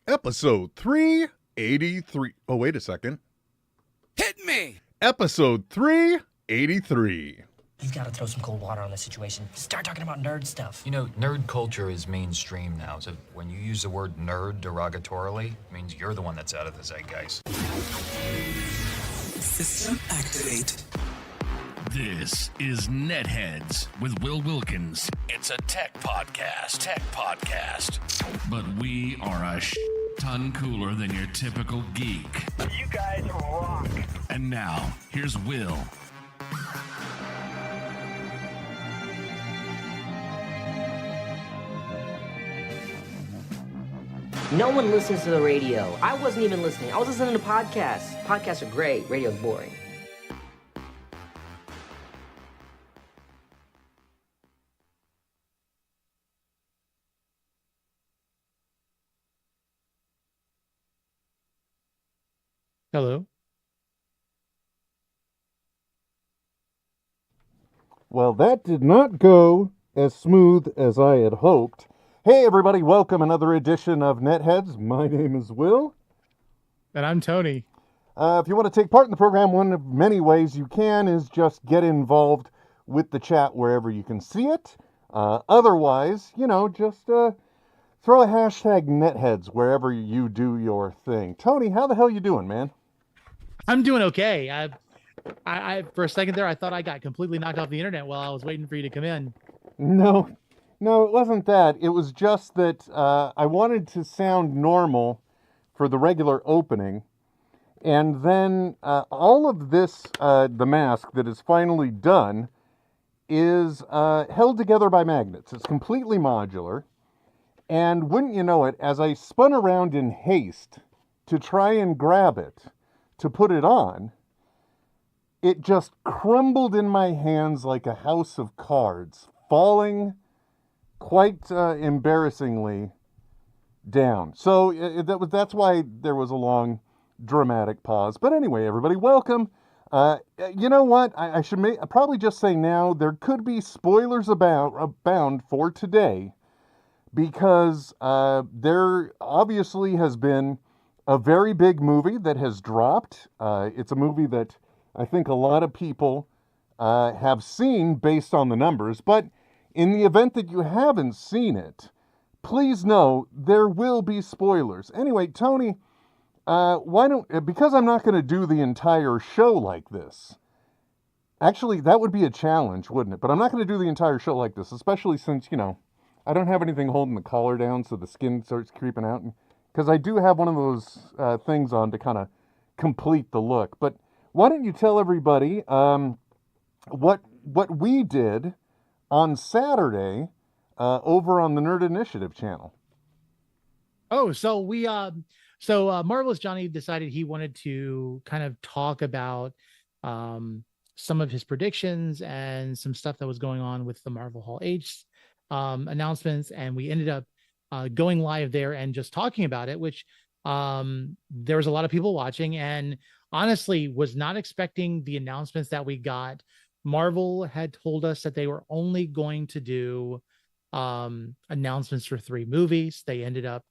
Episode 383. Oh, wait a second. Hit me! Episode 383. You've got to throw some cold water on this situation. Start talking about nerd stuff. You know, nerd culture is mainstream now, so when you use the word nerd derogatorily, it means you're the one that's out of the zeitgeist. System activate. This is NetHeads with Will Wilkins. It's a tech podcast. But we are a ton cooler than your typical geek. You guys rock. And now, here's Will. No one listens to the radio. I wasn't even listening. I was listening to podcasts. Podcasts are great. Radio's boring. Hello. Well, that did not go as smooth as I had hoped. Hey, everybody, welcome another edition of NetHeads. My name is Will. And I'm Tony. If you want to take part in the program, one of many ways you can is just get involved with the chat wherever you can see it. Otherwise, just throw a hashtag NetHeads wherever you do your thing. Tony, how the hell you doing, man? I'm doing okay. I for a second there, I thought I got completely knocked off the internet while I was waiting for you to come in. No, it wasn't that. It was just that I wanted to sound normal for the regular opening. And then all of this, the mask that is finally done, is held together by magnets. It's completely modular. And wouldn't you know it, as I spun around in haste to try and grab it, to put it on, it just crumbled in my hands like a house of cards, falling quite embarrassingly down. So that's why there was a long, dramatic pause. But anyway, everybody, welcome. You know what? I should probably just say now, there could be spoilers abound for today, because there obviously has been a very big movie that has dropped. It's a movie that I think a lot of people have seen based on the numbers, but in the event that you haven't seen it, please know there will be spoilers. Anyway, Tony, because I'm not going to do the entire show like this. Actually, that would be a challenge, wouldn't it? But I'm not going to do the entire show like this, especially since, I don't have anything holding the collar down so the skin starts creeping out. Because I do have one of those things on to kind of complete the look. But why don't you tell everybody what we did on Saturday over on the Nerd Initiative channel? Oh, so Marvelous Johnny decided he wanted to kind of talk about some of his predictions and some stuff that was going on with the Marvel Hall H announcements, and we ended up going live there and just talking about it, which there was a lot of people watching, and honestly was not expecting the announcements that we got. Marvel had told us that they were only going to do announcements for 3 movies. They ended up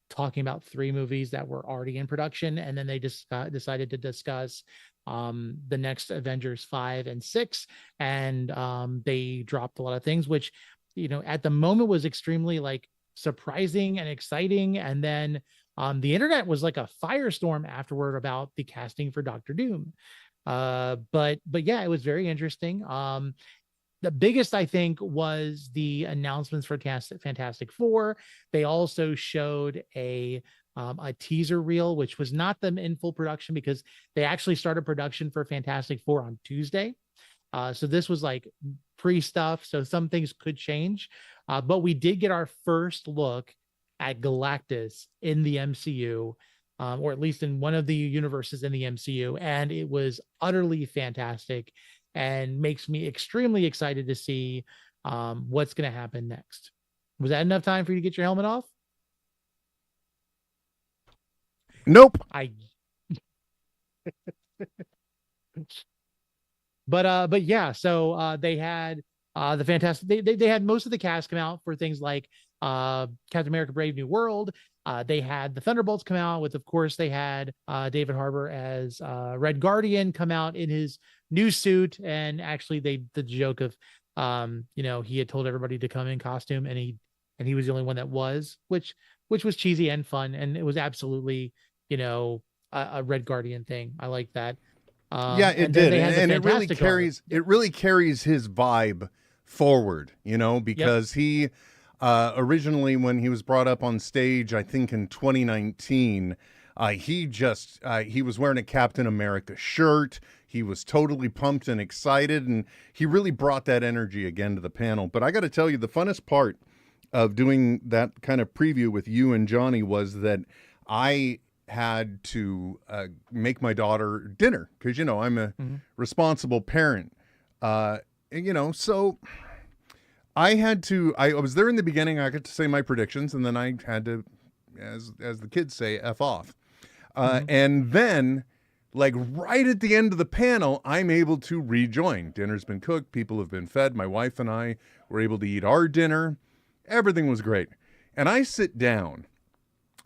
talking about 3 movies that were already in production, and then they just decided to discuss the next Avengers 5 and 6, and they dropped a lot of things, which at the moment was extremely surprising and exciting. And then the internet was like a firestorm afterward about the casting for Doctor Doom. But yeah, it was very interesting. The biggest, I think, was the announcements for Fantastic Four. They also showed a teaser reel, which was not them in full production, because they actually started production for Fantastic Four on Tuesday. So this was like pre-stuff, so some things could change. But we did get our first look at Galactus in the MCU, or at least in one of the universes in the MCU, and it was utterly fantastic and makes me extremely excited to see what's going to happen next. Was that enough time for you to get your helmet off? Nope. But yeah, so they had the fantastic. They had most of the cast come out for things like Captain America: Brave New World. They had the Thunderbolts come out with, of course, they had David Harbour as Red Guardian come out in his new suit, and actually they did the joke of, he had told everybody to come in costume, and he was the only one that was, which was cheesy and fun, and it was absolutely, a Red Guardian thing. I like that. Yeah, it did, and it really carries his vibe forward, because he originally, when he was brought up on stage, I think in 2019, he was wearing a Captain America shirt. He was totally pumped and excited, and he really brought that energy again to the panel. But I got to tell you, the funnest part of doing that kind of preview with you and Johnny was that I had to make my daughter dinner because, I'm a responsible parent. So I was there in the beginning. I got to say my predictions, and then I had to, as the kids say, F off. And then, like right at the end of the panel, I'm able to rejoin. Dinner's been cooked. People have been fed. My wife and I were able to eat our dinner. Everything was great. And I sit down,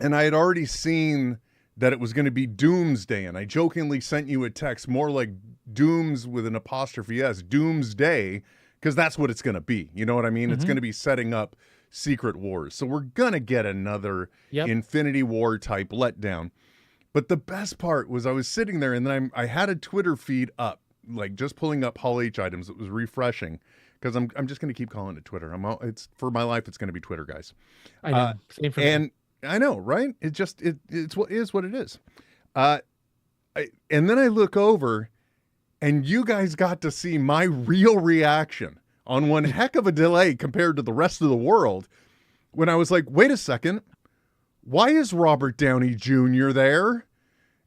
and I had already seen that it was going to be Doomsday. And I jokingly sent you a text, more like Dooms with an apostrophe S, Doomsday, because that's what it's going to be. You know what I mean? It's going to be setting up Secret Wars. So we're going to get another Infinity War type letdown. But the best part was I was sitting there, and then I had a Twitter feed up, like just pulling up Hall H items. It was refreshing because I'm just going to keep calling it Twitter. It's for my life. It's going to be Twitter, guys. I know. Same for me. I know, right? It's what it is. And then I look over, and you guys got to see my real reaction on one heck of a delay compared to the rest of the world when I was like, wait a second, why is Robert Downey Jr. there?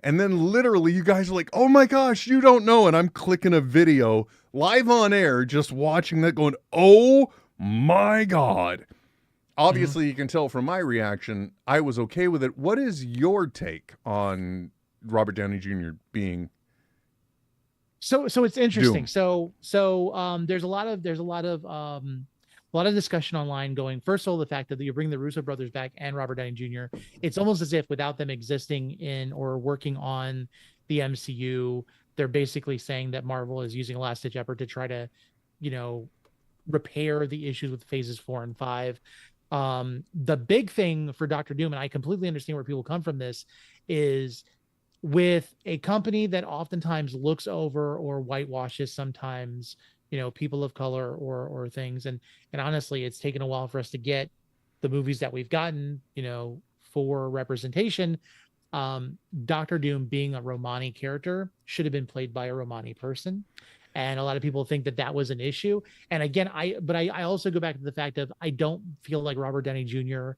And then literally you guys are like, oh my gosh, you don't know. And I'm clicking a video live on air, just watching that going, oh my God. Obviously, you can tell from my reaction, I was okay with it. What is your take on Robert Downey Jr. being? So it's interesting. Doom? So there's a lot of discussion online going. First of all, the fact that you bring the Russo brothers back and Robert Downey Jr., it's almost as if without them existing in or working on the MCU, they're basically saying that Marvel is using a last-ditch effort to try to, repair the issues with phases 4 and 5. The big thing for Doctor Doom, and I completely understand where people come from this, is with a company that oftentimes looks over or whitewashes sometimes, people of color or things. And honestly, it's taken a while for us to get the movies that we've gotten, for representation. Doctor Doom being a Romani character should have been played by a Romani person. And a lot of people think that was an issue. And again, I also go back to the fact of I don't feel like Robert Downey Jr.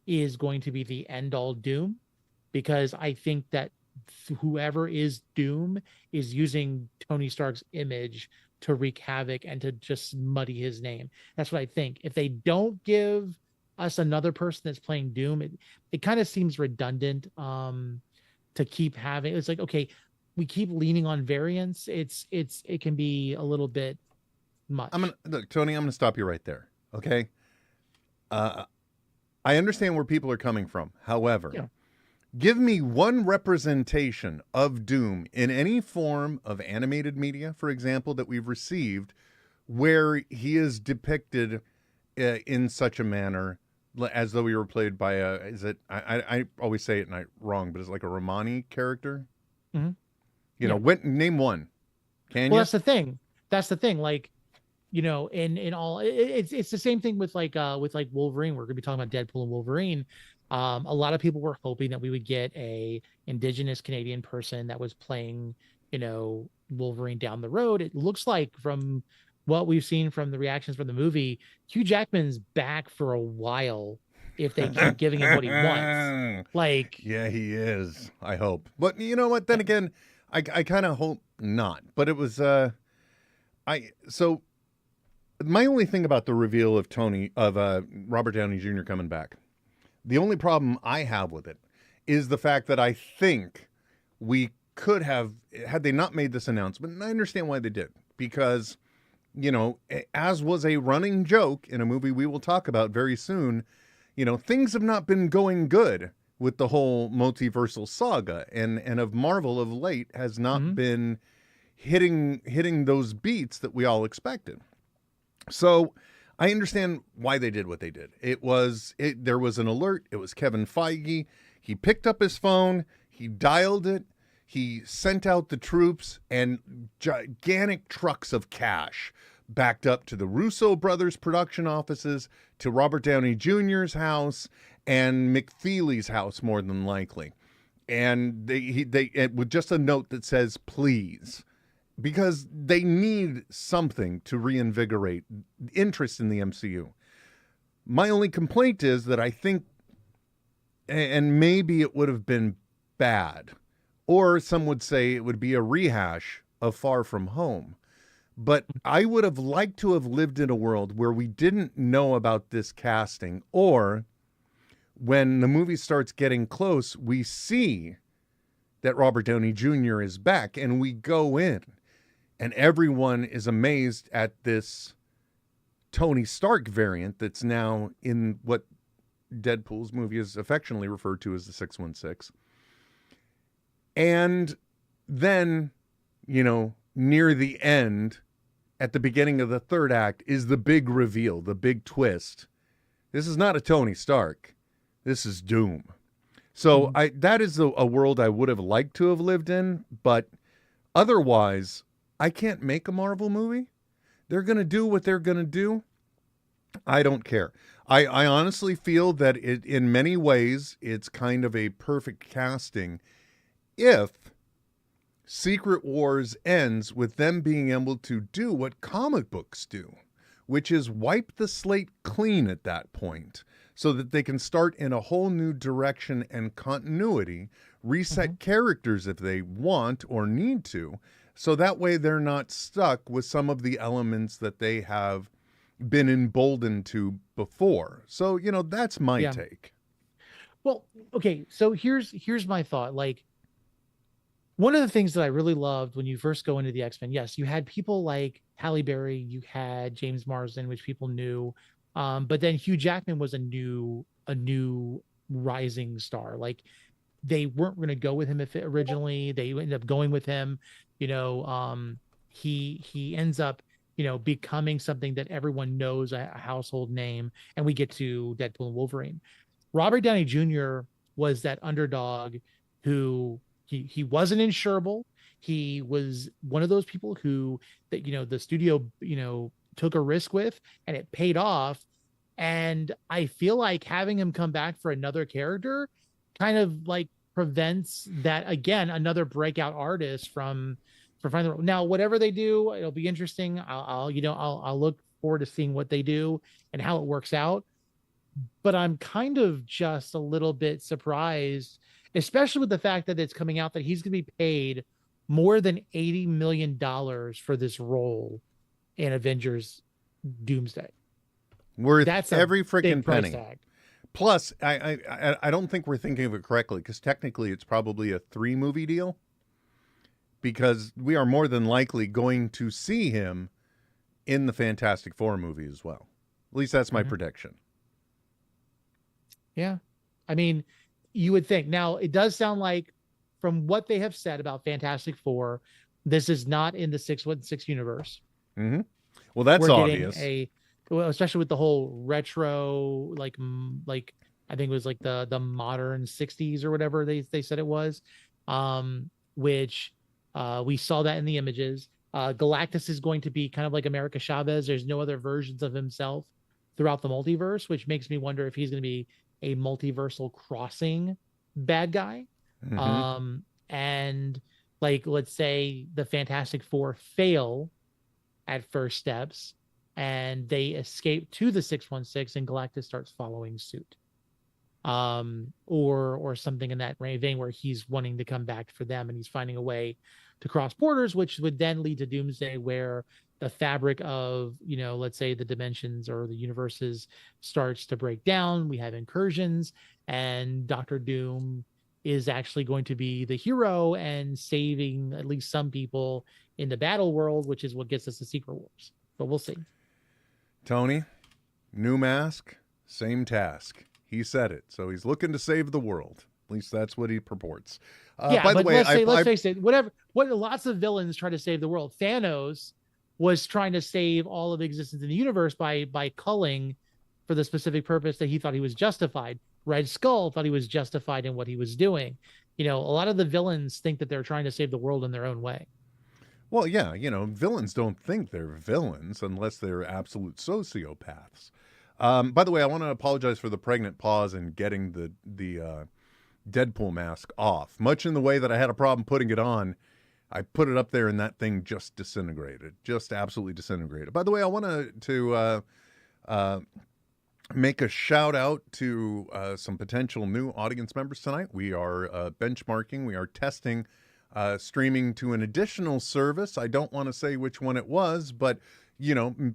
is going to be the end all Doom, because I think that whoever is Doom is using Tony Stark's image to wreak havoc and to just muddy his name. That's what I think. If they don't give us another person that's playing Doom, it kind of seems redundant to keep having. It's like, okay, we keep leaning on variants. It can be a little bit much. Tony, I'm gonna stop you right there. Okay. I understand where people are coming from. However, give me one representation of Doom in any form of animated media, for example, that we've received where he is depicted in such a manner as though he were played by I always say it wrong, but it's like a Romani character. Name one. Can you? That's the thing. Like, in all, it's the same thing with like Wolverine. We're gonna be talking about Deadpool and Wolverine. A lot of people were hoping that we would get a indigenous Canadian person that was playing, Wolverine down the road. It looks like from what we've seen from the reactions from the movie, Hugh Jackman's back for a while if they keep giving him what he wants. Like, yeah, he is. I hope. But you know what? Then again, I kind of hope not. But it was so my only thing about the reveal of Robert Downey Jr. coming back, the only problem I have with it is the fact that I think we could have, had they not made this announcement, and I understand why they did, because, as was a running joke in a movie we will talk about very soon, things have not been going good with the whole multiversal saga, and of Marvel of late has not been hitting those beats that we all expected. So I understand why they did what they did. There was an alert. It was Kevin Feige. He picked up his phone. He dialed it. He sent out the troops, and gigantic trucks of cash backed up to the Russo brothers' production offices, to Robert Downey Jr.'s house, and McFeely's house, more than likely. And they with just a note that says, please, because they need something to reinvigorate interest in the MCU. My only complaint is that I think, and maybe it would have been bad, or some would say it would be a rehash of Far From Home. But I would have liked to have lived in a world where we didn't know about this casting, or when the movie starts getting close, we see that Robert Downey Jr. is back, and we go in, and everyone is amazed at this Tony Stark variant that's now in what Deadpool's movie is affectionately referred to as the 616. And then, near the end, at the beginning of the third act, is the big reveal, the big twist. This is not a Tony Stark. This is Doom. So that is a world I would have liked to have lived in, but otherwise, I can't make a Marvel movie. They're going to do what they're going to do. I don't care. I honestly feel that in many ways, it's kind of a perfect casting if Secret Wars ends with them being able to do what comic books do, which is wipe the slate clean at that point so that they can start in a whole new direction and continuity, reset characters if they want or need to, so that way they're not stuck with some of the elements that they have been emboldened to before. So, that's my take. Well, okay, so here's my thought. Like, one of the things that I really loved when you first go into the X-Men, yes, you had people like Halle Berry, you had James Marsden, which people knew, but then Hugh Jackman was a new rising star. Like, they weren't going to go with him originally. They ended up going with him. He ends up, becoming something that everyone knows, a household name, and we get to Deadpool and Wolverine. Robert Downey Jr. was that underdog who he wasn't insurable. He was one of those people that the studio took a risk with, and it paid off. And I feel like having him come back for another character kind of like prevents that, again, another breakout artist from finding the. Now, whatever they do, it'll be interesting. I'll look forward to seeing what they do and how it works out. But I'm kind of just a little bit surprised, especially with the fact that it's coming out that he's going to be paid more than $80 million for this role in Avengers Doomsday. That's every freaking penny. Tag. Plus, I don't think we're thinking of it correctly, because technically it's probably a 3-movie deal, because we are more than likely going to see him in the Fantastic Four movie as well. At least that's my prediction. Yeah. I mean, you would think. Now, it does sound like, from what they have said about Fantastic Four, this is not in the 616 universe. Mm-hmm. Well, that's obvious. Especially with the whole retro, like I think it was like the modern 60s or whatever they said it was, which we saw that in the images. Galactus is going to be kind of like America Chavez. There's no other versions of himself throughout the multiverse, which makes me wonder if he's going to be a multiversal crossing bad guy. Mm-hmm. And like, let's say the Fantastic Four fail at first steps and they escape to the 616 and Galactus starts following suit. Or something in that vein where he's wanting to come back for them and he's finding a way to cross borders, which would then lead to Doomsday, where the fabric of, let's say the dimensions or the universes starts to break down. We have incursions, and Doctor Doom is actually going to be the hero and saving at least some people in the battle world, which is what gets us to Secret Wars. But we'll see. Tony, new mask, same task. He said it, so he's looking to save the world. At least that's what he purports. Yeah, by the but way, let's face it. What lots of villains try to save the world. Thanos was trying to save all of existence in the universe by culling for the specific purpose that he thought he was justified. Red Skull thought he was justified in what he was doing. A lot of the villains think that they're trying to save the world in their own way. Well, yeah, villains don't think they're villains unless they're absolute sociopaths. By the way, I want to apologize for the pregnant pause in getting the Deadpool mask off. Much in the way that I had a problem putting it on, I put it up there and that thing just disintegrated, just absolutely disintegrated. By the way, I want to make a shout out to some potential new audience members tonight. We are benchmarking, we are testing streaming to an additional service. I don't want to say which one it was, but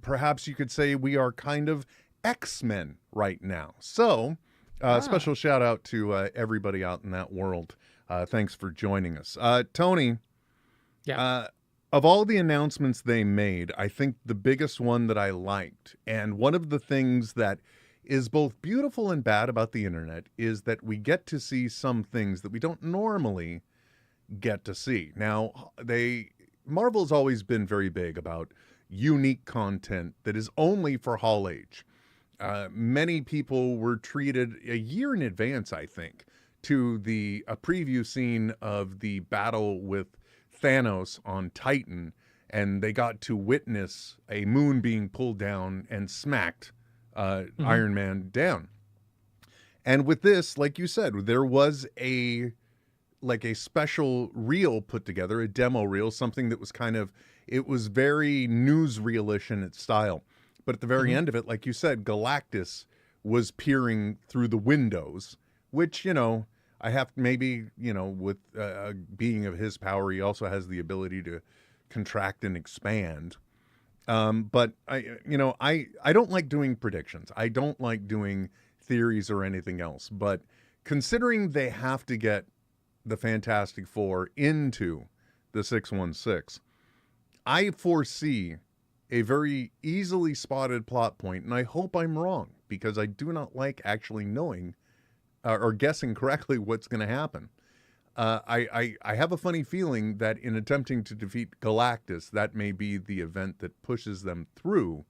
perhaps you could say we are kind of X-Men right now. So special shout out to everybody out in that world. Thanks for joining us. Tony, of all the announcements they made, I think the biggest one that I liked, and one of the things that is both beautiful and bad about the internet, is that we get to see some things that we don't normally get to see. Now, Marvel's always been very big about unique content that is only for Hall H. Many people were treated a year in advance, I think, to a preview scene of the battle with Thanos on Titan, and they got to witness a moon being pulled down and smacked Iron Man down. And with this, like you said, there was a special reel put together, a demo reel, something that was it was very newsreel-ish in its style. But at the very end of it, like you said, Galactus was peering through the windows, which, I have maybe, with being of his power, he also has the ability to contract and expand. But I don't like doing predictions. I don't like doing theories or anything else. But considering they have to get the Fantastic Four into the 616, I foresee a very easily spotted plot point, and I hope I'm wrong, because I do not like actually knowing or guessing correctly what's going to happen. I have a funny feeling that in attempting to defeat Galactus, that may be the event that pushes them through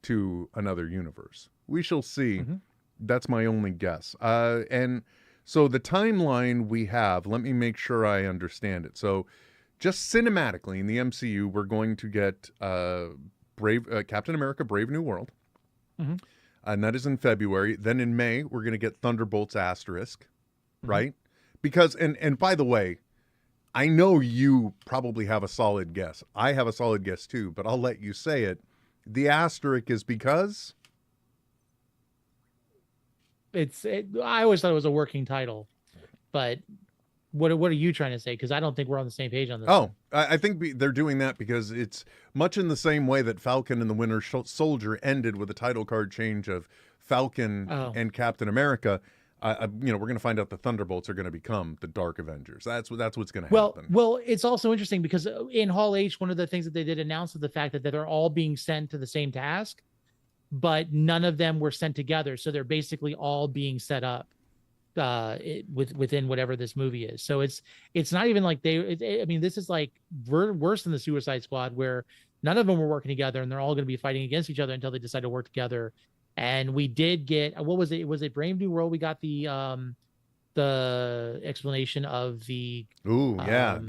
to another universe. We shall see. That's my only guess. And so the timeline we have, let me make sure I understand it. So just cinematically in the MCU, we're going to get Captain America Brave New World. And that is in February. Then in May, we're going to get Thunderbolts Asterisk, right? Because, and by the way, I know you probably have a solid guess. I have a solid guess too, but I'll let you say it. The asterisk is because? I always thought it was a working title, but what are you trying to say? Because I don't think we're on the same page on this. Oh, I think they're doing that because it's much in the same way that Falcon and the Winter Soldier ended with a title card change of Falcon and Captain America. We're going to find out the Thunderbolts are going to become the Dark Avengers. That's what's going to happen. Well, it's also interesting because in Hall H, one of the things that they did announce was the fact that they're all being sent to the same task, but none of them were sent together. So they're basically all being set up within whatever this movie is. So it's not even like this is like worse than the Suicide Squad, where none of them were working together and they're all going to be fighting against each other until they decide to work together. And we did get, what was it? Was it Brave New World? We got the explanation of the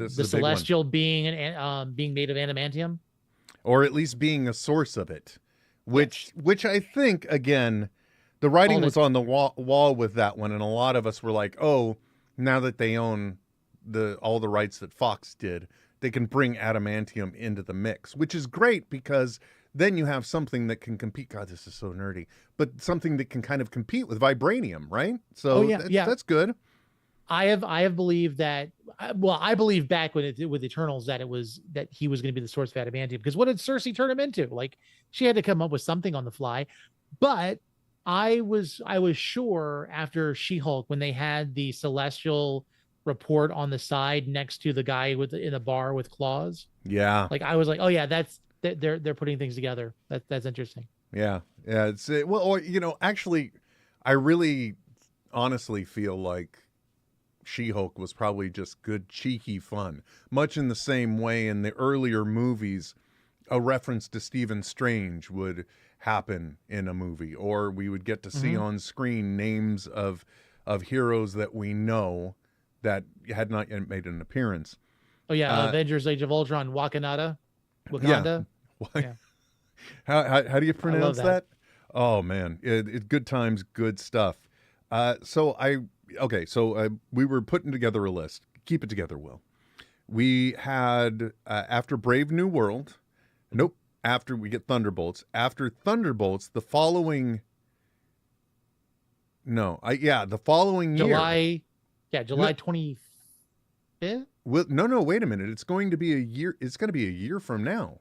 celestial being being made of adamantium, or at least being a source of it, which I think, again, the writing was on the wall with that one, and a lot of us were like, oh, now that they own all the rights that Fox did, they can bring adamantium into the mix, which is great because then you have something that can compete. God, this is so nerdy, but something that can kind of compete with vibranium, right? So that's good. I have believed that. Well, I believe back with Eternals that he was going to be the source of adamantium, because what did Cersei turn him into? Like, she had to come up with something on the fly. But I was sure after She-Hulk, when they had the celestial report on the side next to the guy in the bar with claws. Yeah. Like, I was like, oh yeah, they're putting things together. That's interesting. Yeah. Actually, I really honestly feel like She-Hulk was probably just good, cheeky fun. Much in the same way in the earlier movies, a reference to Stephen Strange would happen in a movie, or we would get to see on screen names of heroes that we know that had not yet made an appearance. Oh yeah, Avengers: Age of Ultron, Wakanda. Yeah. Yeah. How do you pronounce that. that? Oh man, good times, good stuff. So we were putting together a list. Keep it together, Will. We had after Brave New World. Nope. After we get Thunderbolts. After Thunderbolts, the following. No, the following year. July 25th. Well, no, wait a minute. It's going to be a year. It's going to be a year from now,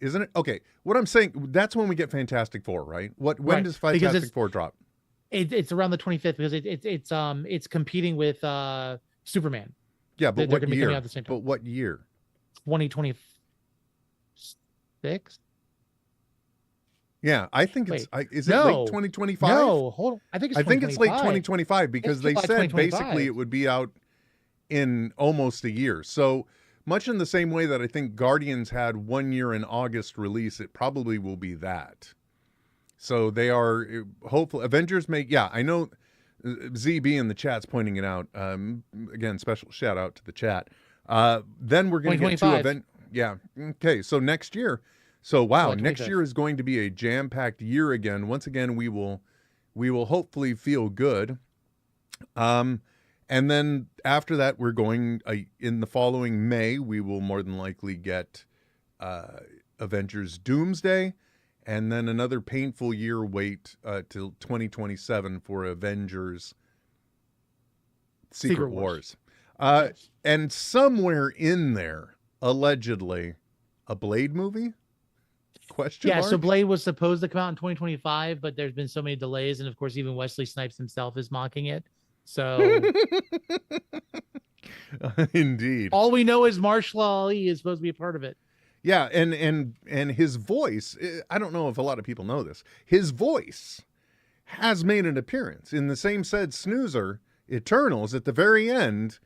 isn't it? Okay. What I'm saying, that's when we get Fantastic Four, right? When does Fantastic Four drop? It's around the 25th because it's competing with Superman. Yeah, but they're what gonna be year? coming out at the same time. But what year? 2026. Yeah, I think it's. Is it no, late 2025? No, hold on. I think it's late 2025 because they said basically it would be out in almost a year. So much in the same way that I think Guardians had 1 year in August release, it probably will be that. So they are hopeful. Avengers make. Yeah, I know. ZB in the chat's pointing it out. Again, special shout out to the chat. Then we're going to get to event. Yeah. Okay. So next year. So wow, next year is going to be a jam-packed year again. Once again, we will hopefully feel good. And then after that, we're going in the following May. We will more than likely get Avengers Doomsday, and then another painful year wait till 2027 for Avengers Secret Wars. And somewhere in there, allegedly, a Blade movie? Question mark? So Blade was supposed to come out in 2025, but there's been so many delays, and of course, even Wesley Snipes himself is mocking it. So, indeed, all we know is Marshall Ali is supposed to be a part of it. Yeah, and his voice. I don't know if a lot of people know this. His voice has made an appearance in the same said snoozer Eternals at the very end.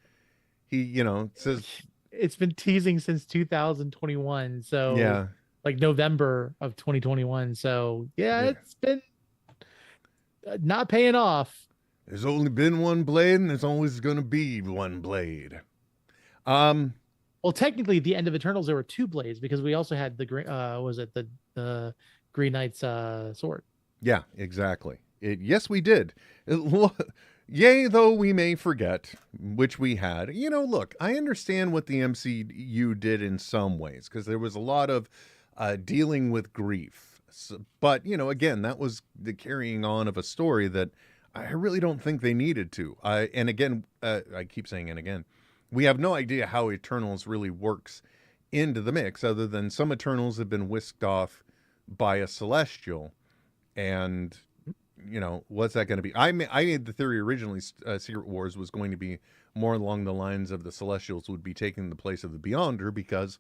He, says it's been teasing since 2021. So yeah. Like November of 2021. So yeah, it's been not paying off. There's only been one Blade, and there's always going to be one Blade. Well, technically, at the end of Eternals, there were two Blades because we also had the Green Knight's sword. Yeah, exactly. Yes, we did. Yea, though we may forget, which we had. Look, I understand what the MCU did in some ways because there was a lot of dealing with grief. But, again, that was the carrying on of a story that I really don't think they needed to. And again, I keep saying and again, we have no idea how Eternals really works into the mix other than some Eternals have been whisked off by a Celestial. And, what's that going to be? I made the theory originally Secret Wars was going to be more along the lines of the Celestials would be taking the place of the Beyonder because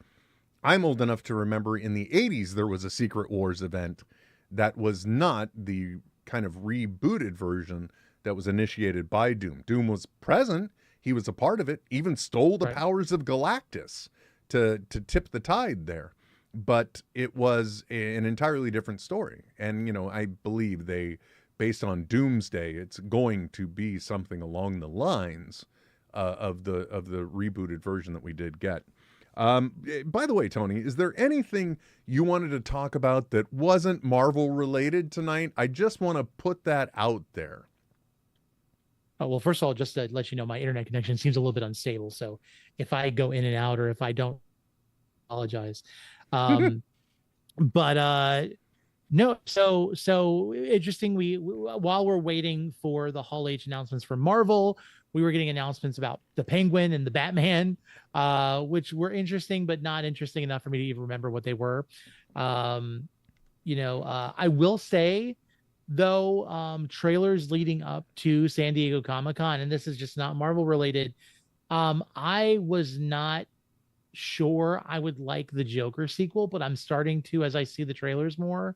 I'm old enough to remember in the 80s there was a Secret Wars event that was not the kind of rebooted version that was initiated by Doom. Doom was present. He was a part of it, even stole the powers of Galactus to tip the tide there. But it was an entirely different story. And, I believe based on Doomsday, it's going to be something along the lines of the rebooted version that we did get. By the way, Tony, is there anything you wanted to talk about that wasn't Marvel related tonight? I just want to put that out there. Oh, well, first of all, just to let you know, my internet connection seems a little bit unstable. So if I go in and out or if I don't, apologize. But no, so interesting. While we're waiting for the Hall H announcements from Marvel, we were getting announcements about the Penguin and the Batman, which were interesting, but not interesting enough for me to even remember what they were. I will say, though, trailers leading up to San Diego Comic-Con, and this is just not Marvel related, I was not sure I would like the Joker sequel, but I'm starting to, as I see the trailers more,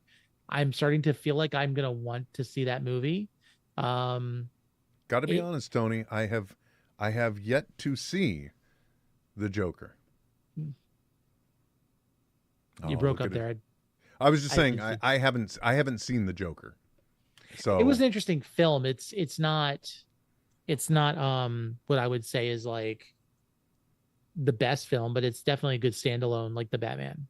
I'm starting to feel like I'm going to want to see that movie. Got to be honest, Tony. I I have yet to see the Joker. You Oh, broke look up at it. there. I was just I saying did see- I haven't seen the Joker. So It was an interesting film. It's not what I would say is like the best film, but it's definitely a good standalone, like the Batman.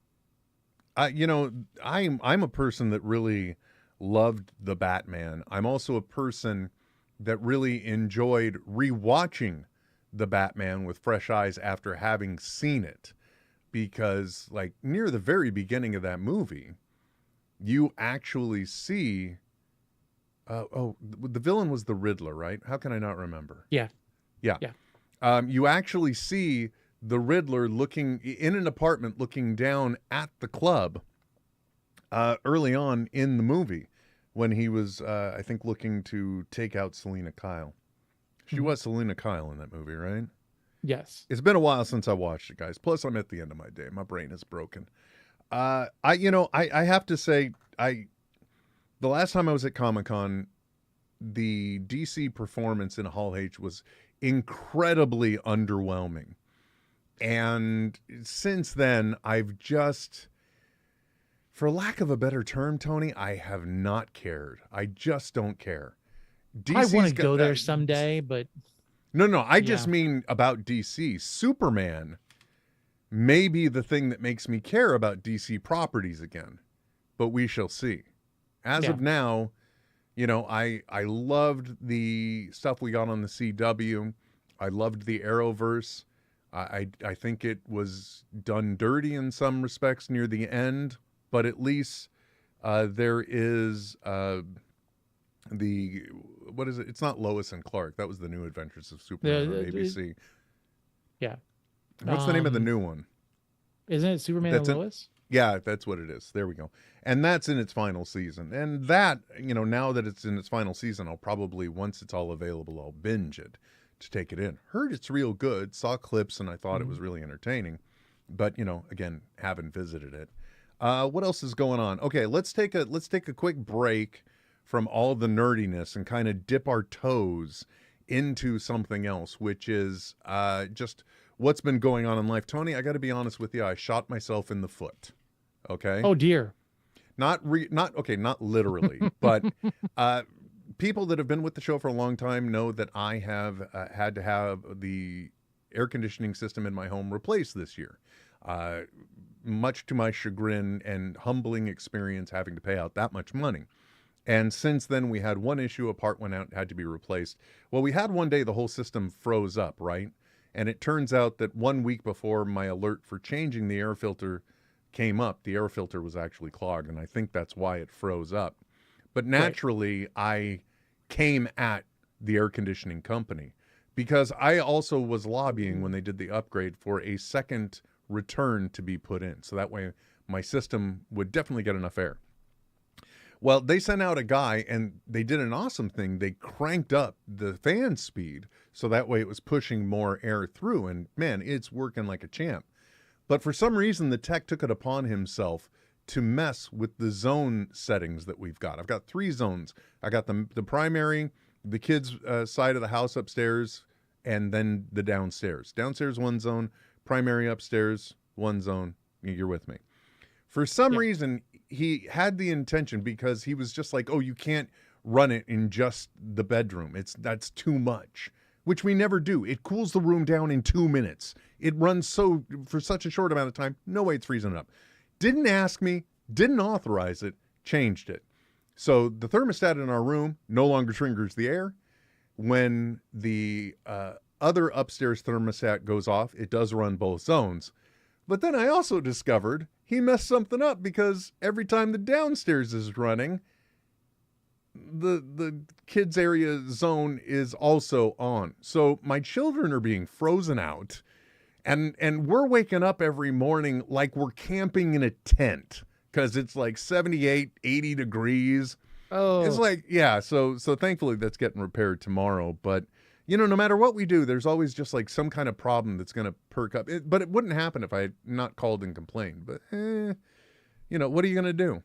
I'm a person that really loved the Batman. I'm also a person that really enjoyed rewatching the Batman with fresh eyes after having seen it, because like near the very beginning of that movie, you actually see the villain was the Riddler, right? How can I not remember? Yeah. Yeah. You actually see the Riddler looking in an apartment, looking down at the club early on in the movie when he was, I think, looking to take out Selena Kyle. She was Selena Kyle in that movie, right? Yes. It's been a while since I watched it, guys. Plus, I'm at the end of my day. My brain is broken. I have to say, the last time I was at Comic-Con, the DC performance in Hall H was incredibly underwhelming. And since then, I've just, for lack of a better term, Tony, I have not cared. I just don't care. I want to go there someday, but no, I just mean about DC. Superman may be the thing that makes me care about DC properties again, but we shall see. As of now, I loved the stuff we got on the CW. I loved the Arrowverse. I think it was done dirty in some respects near the end, but at least there is what is it? It's not Lois and Clark. That was the New Adventures of Superman on ABC. Yeah. What's the name of the new one? Isn't it Superman and Lois? Yeah, that's what it is. There we go. And that's in its final season. And that, now that it's in its final season, I'll probably, once it's all available, I'll binge it to take it in. Heard it's real good. Saw clips and I thought it was really entertaining. But, again, haven't visited it. What else is going on? Okay, let's take a quick break from all the nerdiness and kind of dip our toes into something else, which is just what's been going on in life. Tony, I got to be honest with you. I shot myself in the foot. Okay. Oh dear. Not literally, but people that have been with the show for a long time know that I have had to have the air conditioning system in my home replaced this year. Much to my chagrin and humbling experience having to pay out that much money. And since then, we had one issue, a part went out, had to be replaced. Well, we had one day the whole system froze up, right? And it turns out that 1 week before my alert for changing the air filter came up, the air filter was actually clogged, and I think that's why it froze up. But naturally, I came at the air conditioning company because I also was lobbying when they did the upgrade for a second return to be put in. So that way my system would definitely get enough air. Well, they sent out a guy and they did an awesome thing. They cranked up the fan speed so that way it was pushing more air through. And man, it's working like a champ. But for some reason, the tech took it upon himself to mess with the zone settings that we've got. I've got 3 zones. I got the primary, the kids' side of the house upstairs, and then the downstairs. Downstairs, 1 zone. Primary upstairs, 1 zone. You're with me. For some reason, he had the intention because he was just like, oh, you can't run it in just the bedroom. That's too much, which we never do. It cools the room down in 2 minutes. It runs for such a short amount of time. No way it's freezing it up. Didn't ask me, didn't authorize it, changed it. So the thermostat in our room no longer triggers the air. When the other upstairs thermostat goes off, it does run both zones. But then I also discovered he messed something up because every time the downstairs is running, the kids area zone is also on. So my children are being frozen out and we're waking up every morning like we're camping in a tent because it's like 78, 80 degrees. Oh, it's like, yeah. So thankfully that's getting repaired tomorrow. But no matter what we do, there's always just like some kind of problem that's going to perk up. But it wouldn't happen if I had not called and complained. But, what are you going to do?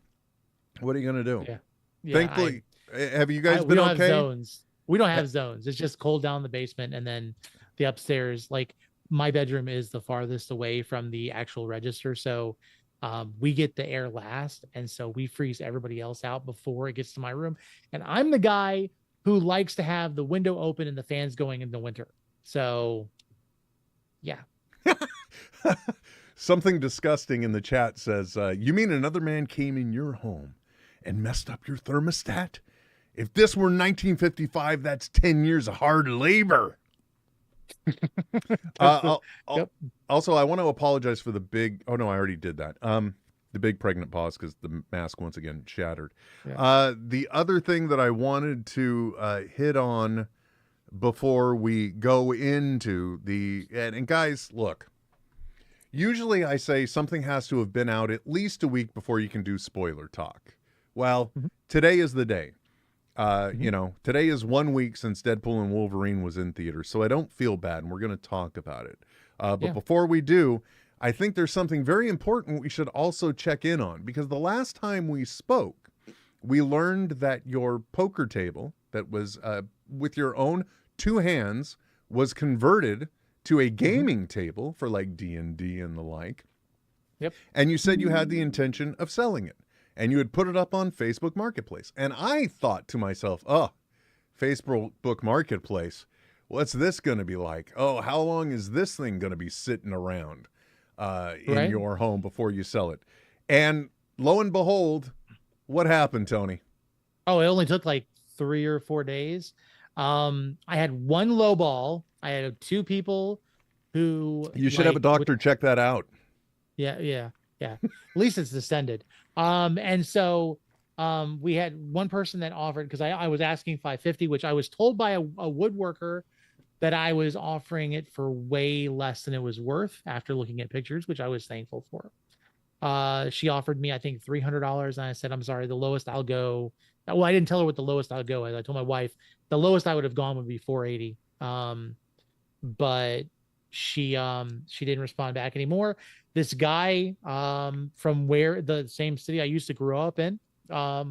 What are you going to do? Yeah. Thankfully, have you guys been we don't okay? have zones. We don't have zones. It's just cold down in the basement, and then the upstairs, like my bedroom is the farthest away from the actual register. So we get the air last. And so we freeze everybody else out before it gets to my room. And I'm the guy who likes to have the window open and the fans going in the winter. So yeah. Something disgusting in the chat says, you mean another man came in your home and messed up your thermostat? If this were 1955, that's 10 years of hard labor. Yep. Also, I want to apologize for the big... Oh, no, I already did that. The big pregnant pause because the mask once again shattered. Yeah. The other thing that I wanted to hit on before we go into the... And guys, look. Usually I say something has to have been out at least a week before you can do spoiler talk. Well, today is the day. You know, today is 1 week since Deadpool and Wolverine was in theaters, so I don't feel bad, and we're going to talk about it. But before we do, I think there's something very important we should also check in on, because the last time we spoke, we learned that your poker table that was with your own 2 hands was converted to a gaming table for like D&D and the like. Yep. And you said you had the intention of selling it. And you had put it up on Facebook Marketplace. And I thought to myself, oh, Facebook Marketplace, what's this going to be like? Oh, how long is this thing going to be sitting around in your home before you sell it? And lo and behold, what happened, Tony? Oh, it only took like 3 or 4 days. I had one low ball. I had 2 people who... You should have a doctor check that out. Yeah. At least it's descended. And so we had one person that offered, because I was asking $550, which I was told by a woodworker that I was offering it for way less than it was worth after looking at pictures, which I was thankful for. She offered me, I think, $300, and I said, I'm sorry, the lowest I'll go. Well, I didn't tell her what the lowest I'll go. I told my wife the lowest I would have gone would be $480. But she didn't respond back anymore. This guy from where the same city I used to grow up in I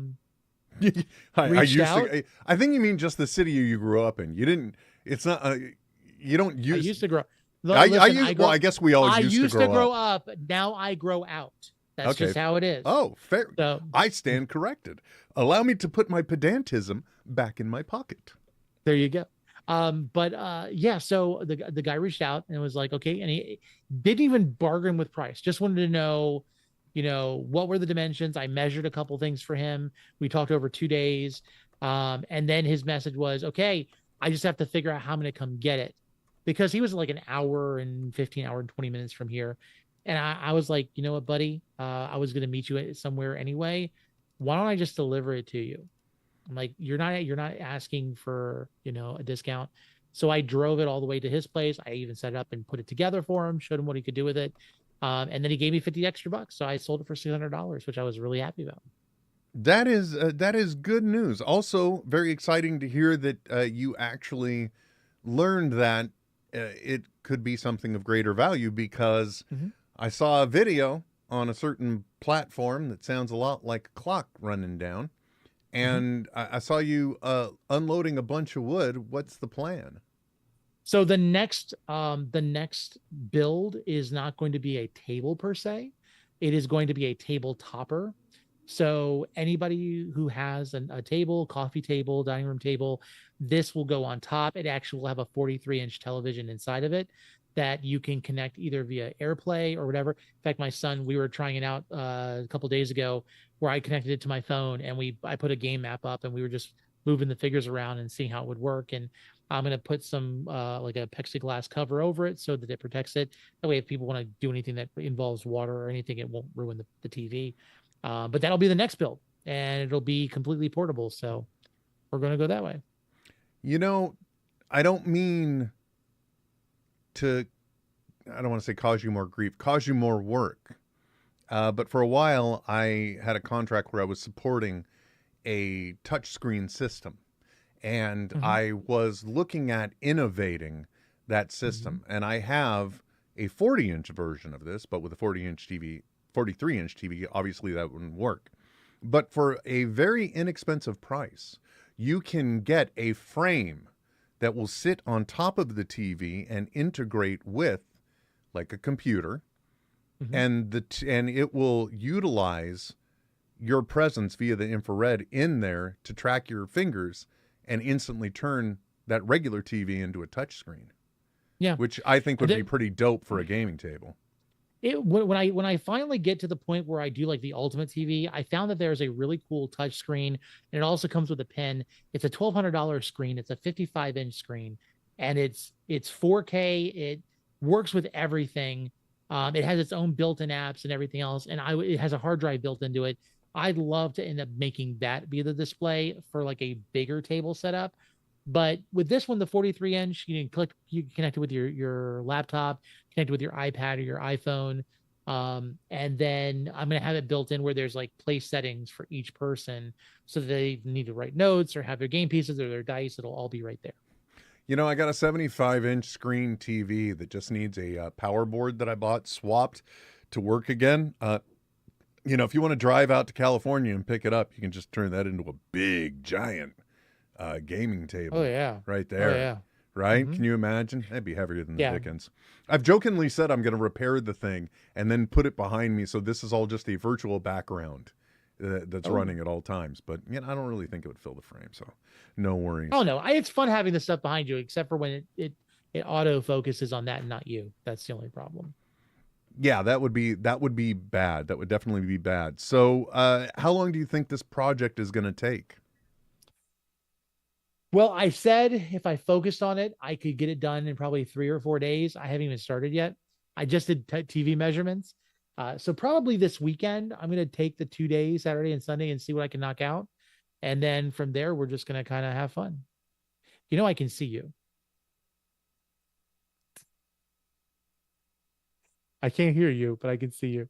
think you mean just the city you grew up in. You didn't. It's not. You don't use. I used to grow. I guess we all used to grow up. Now I grow out. That's just how it is. Oh, fair. So, I stand corrected. Allow me to put my pedantism back in my pocket. There you go. So the guy reached out and was like, okay, and he didn't even bargain with price. Just wanted to know, what were the dimensions. I measured a couple things for him. We talked over 2 days. And then his message was, okay, I just have to figure out how I'm going to come get it, because he was like an hour and 15 hour and 20 minutes from here. And I was like, you know what, buddy, I was going to meet you somewhere anyway. Why don't I just deliver it to you? I'm like, you're not asking for, a discount. So I drove it all the way to his place. I even set it up and put it together for him, showed him what he could do with it. And then he gave me $50 extra. So I sold it for $600, which I was really happy about. That is good news. Also very exciting to hear that you actually learned that it could be something of greater value, because I saw a video on a certain platform that sounds a lot like a clock running down. And I saw you unloading a bunch of wood. What's the plan? So the next build is not going to be a table per se. It is going to be a table topper. So anybody who has a table, coffee table, dining room table, this will go on top. It actually will have a 43-inch television inside of it that you can connect either via AirPlay or whatever. In fact, my son, we were trying it out a couple of days ago, where I connected it to my phone and I put a game map up, and we were just moving the figures around and seeing how it would work. And I'm going to put some like a plexiglass cover over it so that it protects it. That way, if people want to do anything that involves water or anything, it won't ruin the TV. But that'll be the next build, and it'll be completely portable. So we're going to go that way. I don't mean to, I don't want to say cause you more grief, cause you more work. But for a while, I had a contract where I was supporting a touchscreen system, and I was looking at innovating that system. And I have a 40-inch version of this, but with a 40-inch TV, 43-inch TV, obviously that wouldn't work. But for a very inexpensive price, you can get a frame that will sit on top of the TV and integrate with like a computer, and it will utilize your presence via the infrared in there to track your fingers and instantly turn that regular TV into a touchscreen. Yeah, which I think would be pretty dope for a gaming table. When I finally get to the point where I do like the ultimate TV, I found that there's a really cool touch screen, and it also comes with a pen. It's a $1,200 screen. It's a 55-inch screen, and it's 4K. It works with everything. It has its own built-in apps and everything else, and it has a hard drive built into it. I'd love to end up making that be the display for like a bigger table setup. But with this one, the 43-inch, you can connect it with your laptop, connect it with your iPad or your iPhone. And then I'm going to have it built in where there's like place settings for each person. So that they need to write notes or have their game pieces or their dice. It'll all be right there. You know, I got a 75-inch screen TV that just needs a power board that I bought swapped to work again. You know, if you want to drive out to California and pick it up, you can just turn that into a big, giant gaming table. Oh, yeah. Right there. Oh, yeah. Right? Mm-hmm. Can you imagine? That'd be heavier than the Dickens. I've jokingly said I'm going to repair the thing and then put it behind me. So this is all just a virtual background that's running at all times. But you know, I don't really think it would fill the frame. So no worries. Oh, no. It's fun having the stuff behind you, except for when it auto focuses on that and not you. That's the only problem. Yeah, that would be bad. That would definitely be bad. So how long do you think this project is going to take? Well, I said if I focused on it, I could get it done in probably 3 or 4 days. I haven't even started yet. I just did TV measurements. So probably this weekend, I'm going to take the 2 days, Saturday and Sunday, and see what I can knock out. And then from there, we're just going to kind of have fun. You know, I can see you. I can't hear you, but I can see you.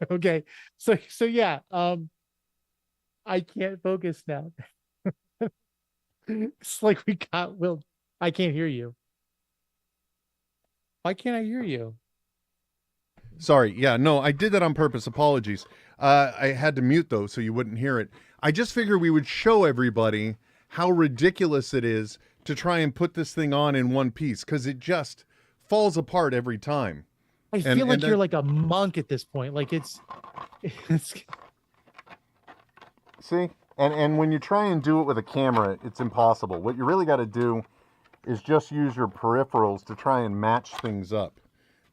Okay. So yeah, I can't focus now. It's like we got Will. I can't hear you. Why can't I hear you? Sorry. Yeah, no, I did that on purpose. Apologies. I had to mute though, so you wouldn't hear it. I just figured we would show everybody how ridiculous it is to try and put this thing on in one piece, because it just falls apart every time. I feel like you're like a monk at this point. Like it's See? And when you try and do it with a camera, it's impossible. What you really got to do is just use your peripherals to try and match things up.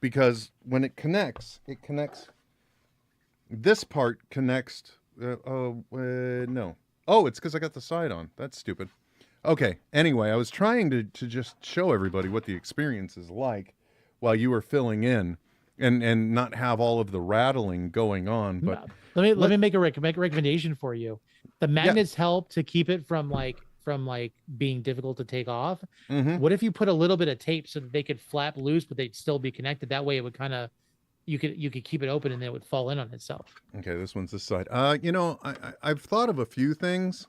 Because when it connects, this part connects, no. Oh, it's because I got the side on. That's stupid. Okay, anyway, I was trying to just show everybody what the experience is like while you were filling in and not have all of the rattling going on. But let me make a recommendation for you. The magnets help to keep it from being difficult to take off. Mm-hmm. What if you put a little bit of tape so that they could flap loose, but they'd still be connected? That way it would kind of, you could keep it open and then it would fall in on itself. Okay, this one's this side. You know, I've thought of a few things.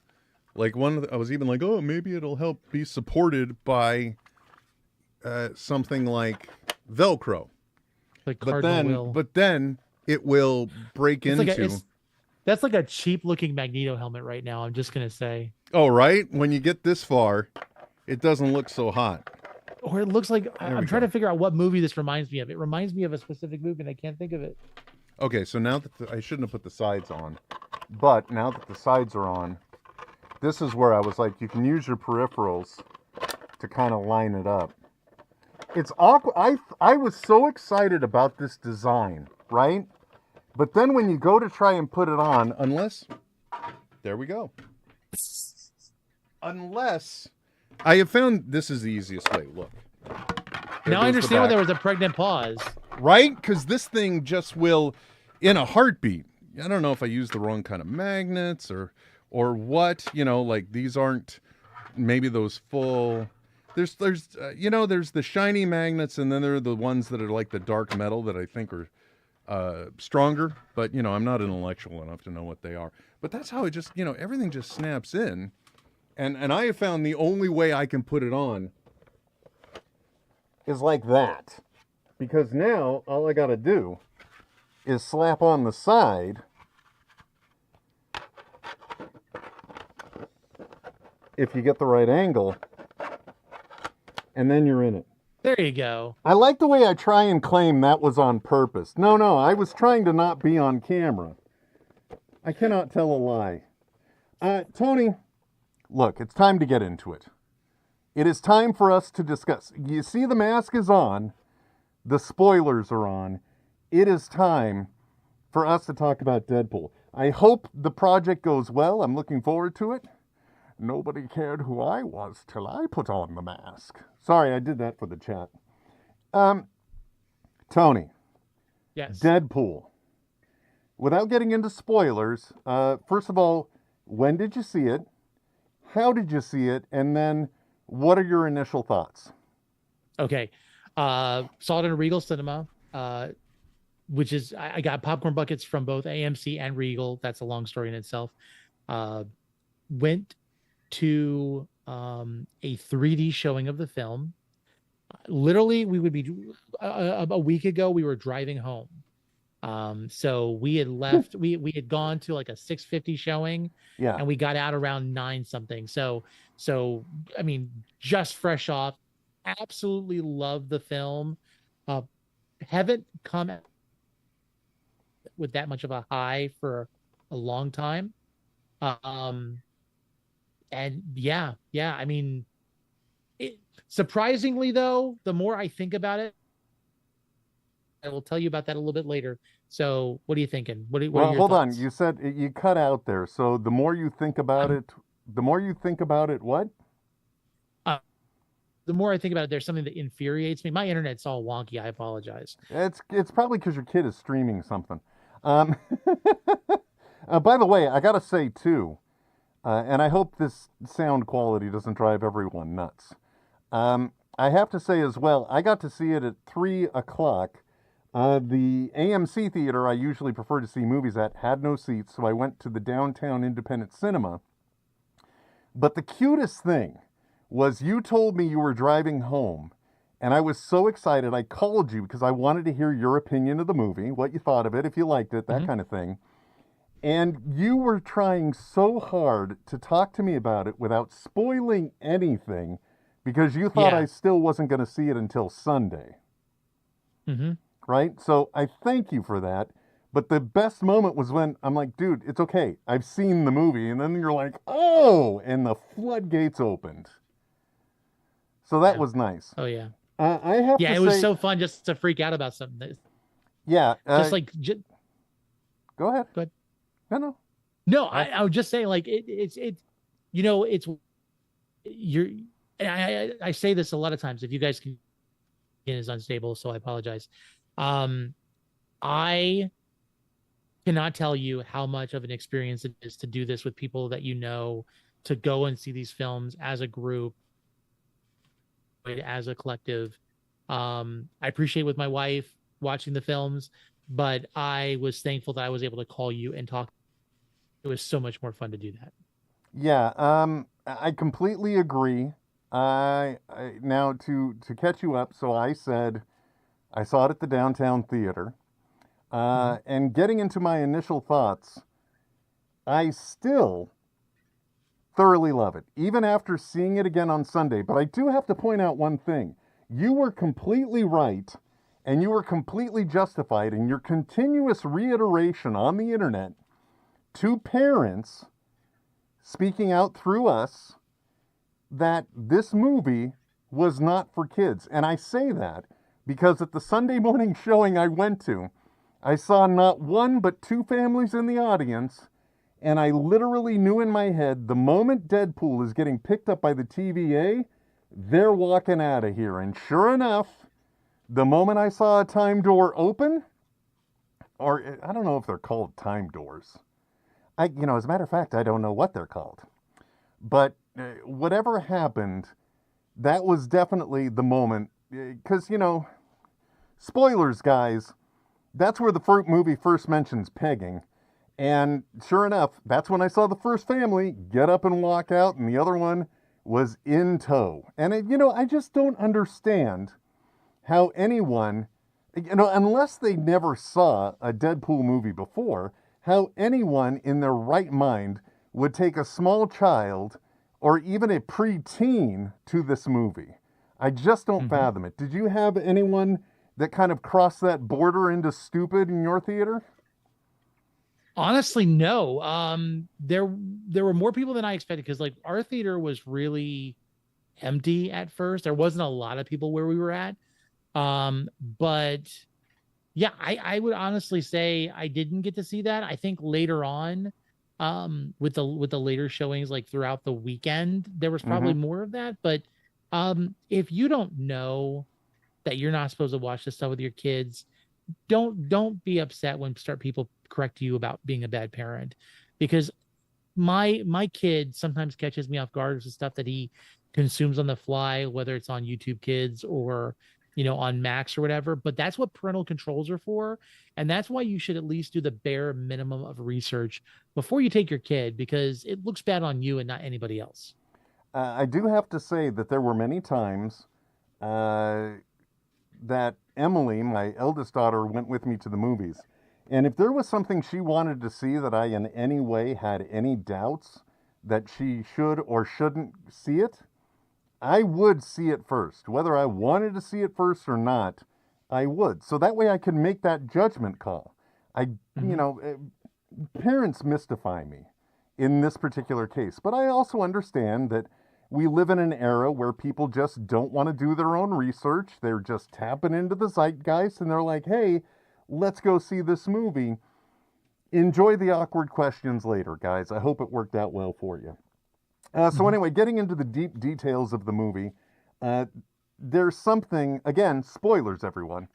Like I was even like, oh, maybe it'll help be supported by something like Velcro. Like but then it will break into. That's like a cheap looking Magneto helmet right now. I'm just gonna say. Oh, right. When you get this far, it doesn't look so hot. Or it looks like I'm trying to figure out what movie this reminds me of. It reminds me of a specific movie, and I can't think of it. Okay, so now that I shouldn't have put the sides on, but now that the sides are on, this is where I was like, you can use your peripherals to kind of line it up. It's awkward. I was so excited about this design, right? But then when you go to try and put it on, there we go. Unless, I have found this is the easiest way. Look. Now I understand why there was a pregnant pause. Right? Because this thing just will, in a heartbeat. I don't know if I used the wrong kind of magnets or what. You know, like these aren't maybe those full. There's the shiny magnets, and then there are the ones that are like the dark metal that I think are stronger, but you know, I'm not intellectual enough to know what they are. But that's how it just, you know, everything just snaps in. And I have found the only way I can put it on is like that. Because now all I gotta do is slap on the side. If you get the right angle. and then you're in it. There you go. I like the way I try and claim that was on purpose. No, I was trying to not be on camera. I cannot tell a lie. Tony, look, it's time to get into it. It is time for us to discuss. You see, the mask is on. The spoilers are on. It is time for us to talk about Deadpool. I hope the project goes well. I'm looking forward to it. Nobody cared who I was till I put on the mask. Sorry, I did that for the chat. Tony. Yes. Deadpool. Without getting into spoilers, first of all, when did you see it? How did you see it? And then, what are your initial thoughts? Okay. Saw it in a Regal Cinema, which is, I got popcorn buckets from both AMC and Regal. That's a long story in itself. Went to a 3D showing of the film. Literally, we would be a week ago, we were driving home. So we had left, we had gone to like a 6:50 showing, and we got out around 9 something. So I mean, just fresh off, absolutely love the film. Haven't come with that much of a high for a long time. And yeah, I mean, surprisingly though, the more I think about it, I will tell you about that a little bit later. So what are you thinking? What are your hold thoughts? on. You said you cut out there. So the more you think about it, what? The more I think about it, there's something that infuriates me. My internet's all wonky. I apologize. It's probably because your kid is streaming something. By the way, I gotta say too, and I hope this sound quality doesn't drive everyone nuts. I have to say as well, I got to see it at 3 o'clock. The AMC theater I usually prefer to see movies at had no seats, so I went to the downtown independent cinema. But the cutest thing was you told me you were driving home, and I was so excited I called you because I wanted to hear your opinion of the movie, what you thought of it, if you liked it, that kind of thing. And you were trying so hard to talk to me about it without spoiling anything because you thought I still wasn't going to see it until Sunday. Right? So I thank you for that. But the best moment was when I'm like, dude, it's okay. I've seen the movie. And then you're like, oh, and the floodgates opened. So that was nice. Oh, yeah. I have to say... it was so fun just to freak out about something. Yeah. Just like... Go ahead. Go ahead. No. No, I was just saying, like, it's you know, it's... You're... And I say this a lot of times. If you guys can... is unstable, so I apologize. I cannot tell you how much of an experience it is to do this with people that you know, to go and see these films as a group, as a collective. I appreciate with my wife watching the films, but I was thankful that I was able to call you and talk. It was so much more fun to do that. Yeah, I completely agree. Now to catch you up, so I said I saw it at the downtown theater. And getting into my initial thoughts, I still thoroughly love it, even after seeing it again on Sunday. But I do have to point out one thing. You were completely right, and you were completely justified in your continuous reiteration on the internet to parents, speaking out through us, that this movie was not for kids. And I say that because at the Sunday morning showing I went to, I saw not one but 2 families in the audience, and I literally knew in my head the moment Deadpool is getting picked up by the TVA, they're walking out of here. And sure enough, the moment I saw a time door open, or I don't know if they're called time doors. As a matter of fact, I don't know what they're called. But whatever happened, that was definitely the moment. Because, spoilers, guys, that's where the movie first mentions pegging. And sure enough, that's when I saw the first family get up and walk out, and the other one was in tow. And, I just don't understand how anyone, unless they never saw a Deadpool movie before, how anyone in their right mind would take a small child or even a preteen to this movie. I just don't fathom it. Did you have anyone that kind of crossed that border into stupid in your theater? Honestly, no. There were more people than I expected because like our theater was really empty at first. There wasn't a lot of people where we were at. But yeah, I would honestly say I didn't get to see that. I think later on, with the later showings, like throughout the weekend, there was probably more of that. But if you don't know that you're not supposed to watch this stuff with your kids, don't be upset when people correct you about being a bad parent, because my kid sometimes catches me off guard with the stuff that he consumes on the fly, whether it's on YouTube Kids or on Max or whatever. But that's what parental controls are for, and that's why you should at least do the bare minimum of research before you take your kid, because it looks bad on you and not anybody else. I do have to say that there were many times that Emily, my eldest daughter, went with me to the movies. And if there was something she wanted to see that I in any way had any doubts that she should or shouldn't see it, I would see it first. Whether I wanted to see it first or not, I would. So that way I could make that judgment call. Parents mystify me in this particular case. But I also understand that we live in an era where people just don't want to do their own research. They're just tapping into the zeitgeist and they're like, hey, let's go see this movie. Enjoy the awkward questions later, guys. I hope it worked out well for you. So anyway, getting into the deep details of the movie, there's something, again, spoilers, everyone.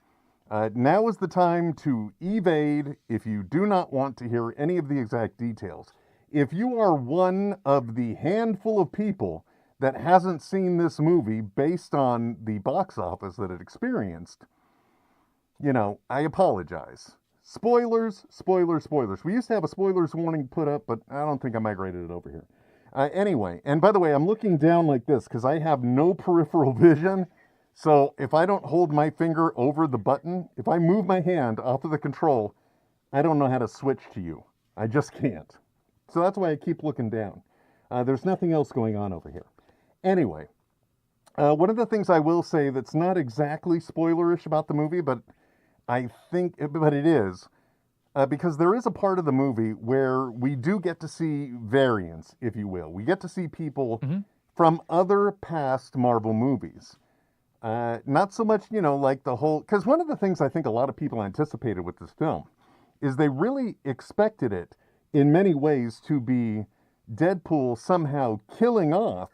Now is the time to evade if you do not want to hear any of the exact details. If you are one of the handful of people that hasn't seen this movie based on the box office that it experienced, I apologize. Spoilers, spoilers, spoilers. We used to have a spoilers warning put up, but I don't think I migrated it over here. Anyway, and by the way, I'm looking down like this because I have no peripheral vision. So if I don't hold my finger over the button, if I move my hand off of the control, I don't know how to switch to you. I just can't. So that's why I keep looking down. There's nothing else going on over here. Anyway, one of the things I will say that's not exactly spoilerish about the movie, but it is, because there is a part of the movie where we do get to see variants, if you will. We get to see people from other past Marvel movies. Not so much, like the whole, because one of the things I think a lot of people anticipated with this film is they really expected it in many ways to be Deadpool somehow killing off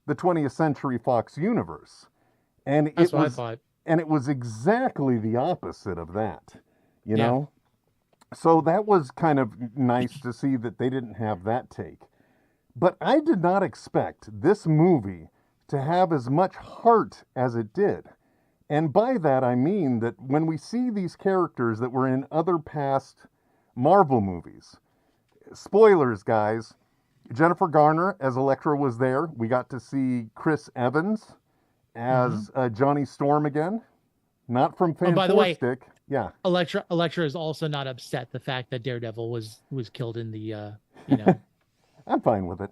the 20th Century Fox universe. And That's what I thought. And it was exactly the opposite of that, you know? So that was kind of nice to see that they didn't have that take. But I did not expect this movie to have as much heart as it did. And by that, I mean that when we see these characters that were in other past Marvel movies, spoilers, guys, Jennifer Garner as Elektra was there. We got to see Chris Evans as Johnny Storm again. Not from Fantastic. By the way, yeah. Elektra is also not upset the fact that Daredevil was killed in the I'm fine with it.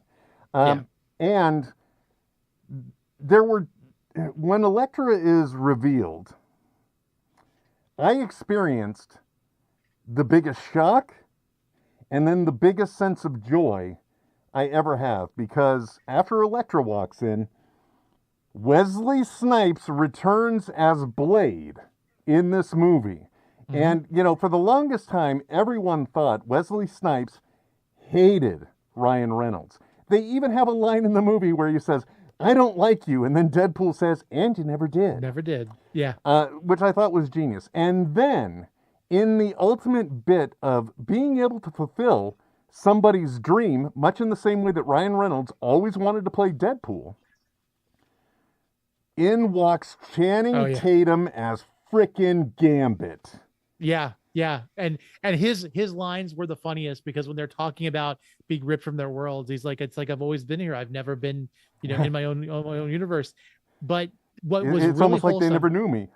And there were, when Elektra is revealed, I experienced the biggest shock and then the biggest sense of joy I ever have, because after Elektra walks in, Wesley Snipes returns as Blade in this movie. And, for the longest time, everyone thought Wesley Snipes hated Ryan Reynolds. They even have a line in the movie where he says, I don't like you. And then Deadpool says, and you never did. Never did. Yeah. Which I thought was genius. And then, in the ultimate bit of being able to fulfill somebody's dream, much in the same way that Ryan Reynolds always wanted to play Deadpool, in walks Channing Tatum as frickin' Gambit. Yeah. And his lines were the funniest, because when they're talking about being ripped from their worlds, he's like, it's like, I've always been here. I've never been, in my own universe. But it's really almost like wholesome, they never knew me.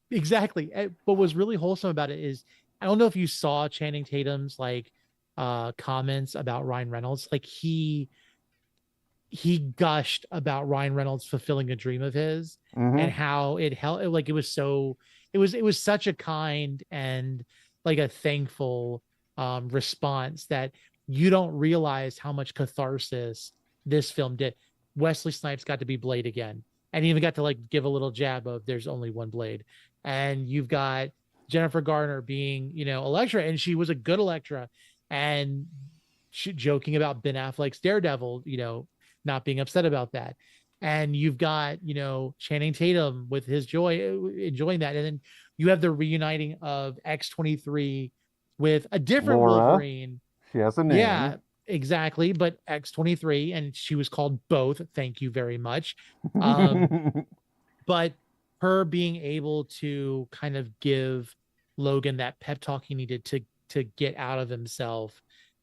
Exactly. What was really wholesome about it is, I don't know if you saw Channing Tatum's comments about Ryan Reynolds. Like he he gushed about Ryan Reynolds fulfilling a dream of his, Mm-hmm. and how it held, like it was such a kind and like a thankful response that you don't realize how much catharsis this film did. Wesley Snipes got to be Blade again, and he even got to like give a little jab of there's only one Blade. And you've got Jennifer Garner being, Elektra, and she was a good Elektra, and joking about Ben Affleck's Daredevil, not being upset about that. And you've got, Channing Tatum with his joy, enjoying that. And then you have the reuniting of X-23 with a different Laura. Wolverine. She has a name. Yeah, exactly. But X-23, and she was called both. Thank you very much. But her being able to kind of give Logan that pep talk he needed to get out of himself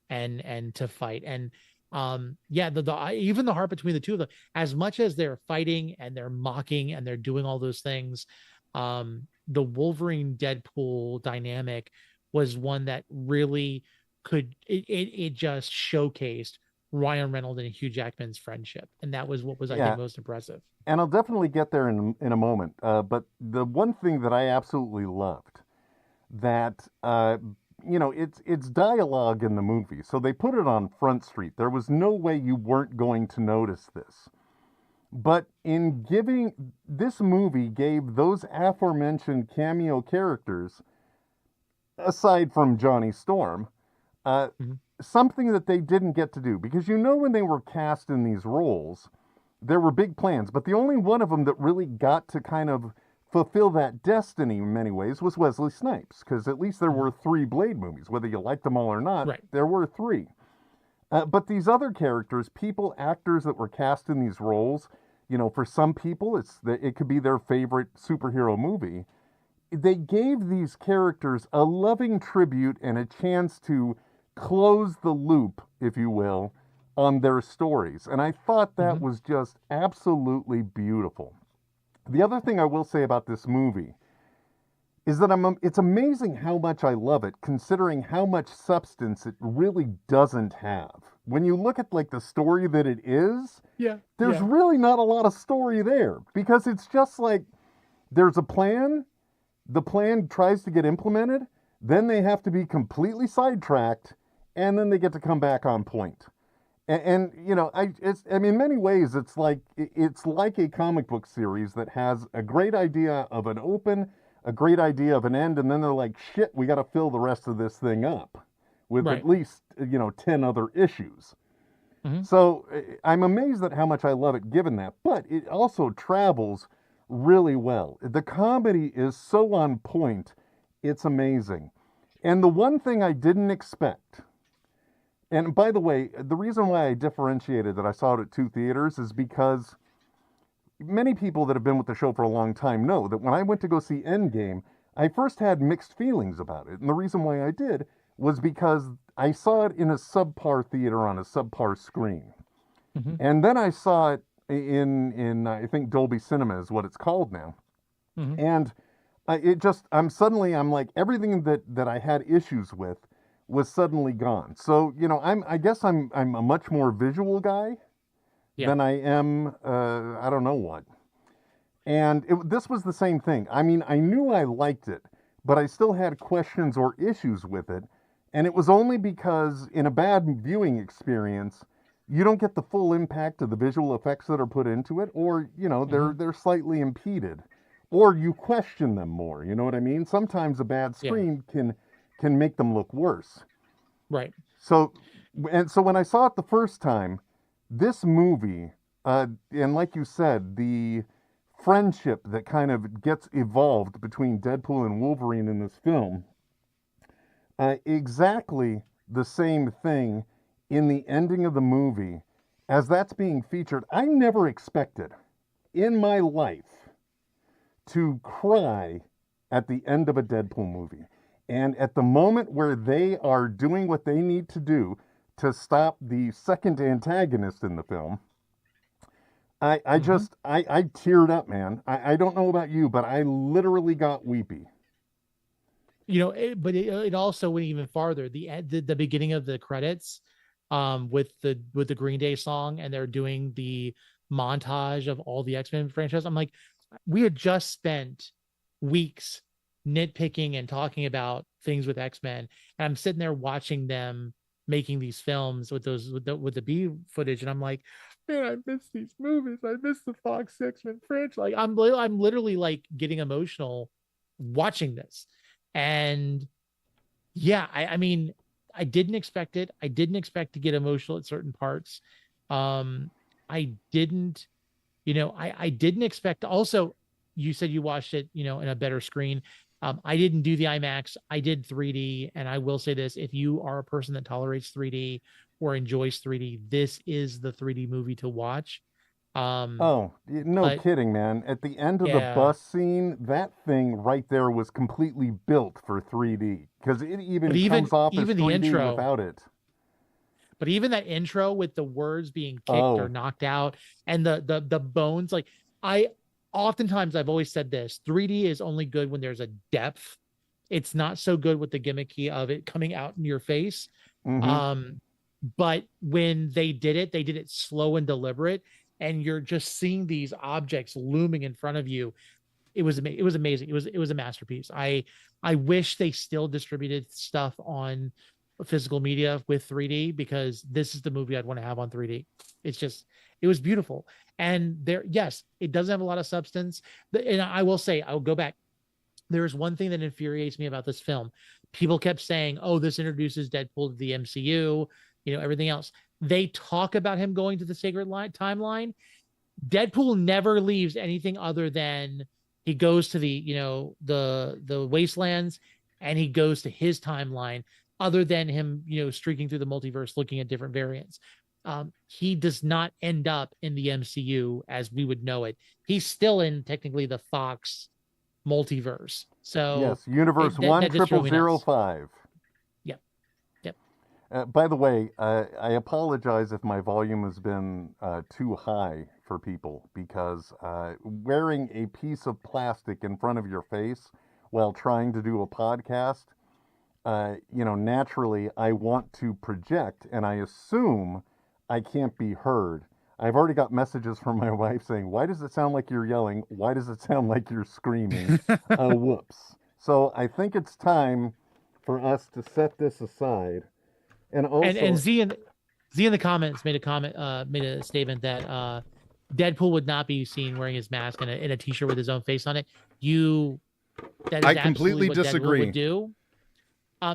and to fight. And even the heart between the two of them, as much as they're fighting and they're mocking and they're doing all those things, the Wolverine Deadpool dynamic was one that really it just showcased Ryan Reynolds and Hugh Jackman's friendship, and that was what was I think most impressive. And I'll definitely get there in a moment. But the one thing that I absolutely loved, that it's dialogue in the movie, so they put it on Front Street. There was no way you weren't going to notice this. But in giving this movie gave those aforementioned cameo characters, aside from Johnny Storm, something that they didn't get to do. Because when they were cast in these roles, there were big plans, but the only one of them that really got to kind of fulfill that destiny in many ways was Wesley Snipes, because at least there were 3 Blade movies. Whether you liked them all or not, right, there were 3. But these other characters, actors that were cast in these roles, for some people, it could be their favorite superhero movie. They gave these characters a loving tribute and a chance to close the loop, if you will, on their stories. And I thought that was just absolutely beautiful. The other thing I will say about this movie is that it's amazing how much I love it, considering how much substance it really doesn't have. When you look at like the story that it is, there's really not a lot of story there, because it's just like there's a plan, the plan tries to get implemented, then they have to be completely sidetracked, and then they get to come back on point. And in many ways, it's like a comic book series that has a great idea of an open, a great idea of an end, and then they're like, shit, we got to fill the rest of this thing up with at least 10 other issues. So I'm amazed at how much I love it given that, but it also travels really well. The comedy is so on point, it's amazing. And the one thing I didn't expect, and by the way, the reason why I differentiated that I saw it at 2 theaters is because many people that have been with the show for a long time know that when I went to go see Endgame, I first had mixed feelings about it. And the reason why I did was because I saw it in a subpar theater on a subpar screen. And then I saw it in I think Dolby Cinema is what it's called now. And I'm like, everything that I had issues with was suddenly gone. So, I guess I'm a much more visual guy than I am, I don't know what. And this was the same thing. I mean, I knew I liked it, but I still had questions or issues with it. And it was only because in a bad viewing experience, you don't get the full impact of the visual effects that are put into it, or, they're slightly impeded, or you question them more. You know what I mean? Sometimes a bad screen can make them look worse. Right. So when I saw it the first time, this movie, and like you said, the friendship that kind of gets evolved between Deadpool and Wolverine in this film, exactly the same thing in the ending of the movie as that's being featured. I never expected in my life to cry at the end of a Deadpool movie. And at the moment where they are doing what they need to do to stop the second antagonist in the film, I teared up, man. I don't know about you, but I literally got weepy. But it also went even farther. The beginning of the credits, with the Green Day song, and they're doing the montage of all the X-Men franchise. I'm like, we had just spent weeks nitpicking and talking about things with X-Men, and I'm sitting there watching them making these films with the B footage, and I'm like, man, I miss these movies. I miss the Fox X-Men franchise. Like, I'm literally like getting emotional watching this. And yeah, I mean, I didn't expect it. I didn't expect to get emotional at certain parts. I didn't, I didn't expect. Also, you said you watched it, in a better screen. I didn't do the IMAX. I did 3D, and I will say this: if you are a person that tolerates 3D or enjoys 3D, this is the 3D movie to watch. No but kidding, man. At the end of the yeah, bus scene, that thing right there was completely built for 3D because it but even even comes off as even the 3D intro, without it. but even that intro with the words being kicked or Oh, knocked out, and the bones, like, I oftentimes, I've always said this: 3D is only good when there's a depth. It's not so good with the gimmicky of it coming out in your face. mm-hmm. But when they did it slow and deliberate, and you're just seeing these objects looming in front of you. It was amazing. It was a masterpiece. I wish they still distributed stuff on physical media with 3D, because this is the movie I'd want to have on 3D. It was beautiful. And yes, it doesn't have a lot of substance. And I will say, I'll go back. There is one thing that infuriates me about this film. People kept saying, oh, this introduces Deadpool to the MCU, everything else. They talk about him going to the Sacred Timeline. Deadpool never leaves anything other than he goes to the wastelands, and he goes to his timeline, other than him, streaking through the multiverse, looking at different variants. He does not end up in the MCU as we would know it. He's still in technically the Fox multiverse. So Yes, Universe that just drove me nuts. 1000. Yep. Yep. By the way, I apologize if my volume has been too high for people, because wearing a piece of plastic in front of your face while trying to do a podcast, naturally I want to project, and I assume I can't be heard. I've already got messages from my wife saying, why does it sound like you're yelling? Why does it sound like you're screaming? Whoops. So I think it's time for us to set this aside. And also, and Z in the comments made a statement that Deadpool would not be seen wearing his mask and in a t-shirt with his own face on it. That is I completely absolutely what disagree. Deadpool would do.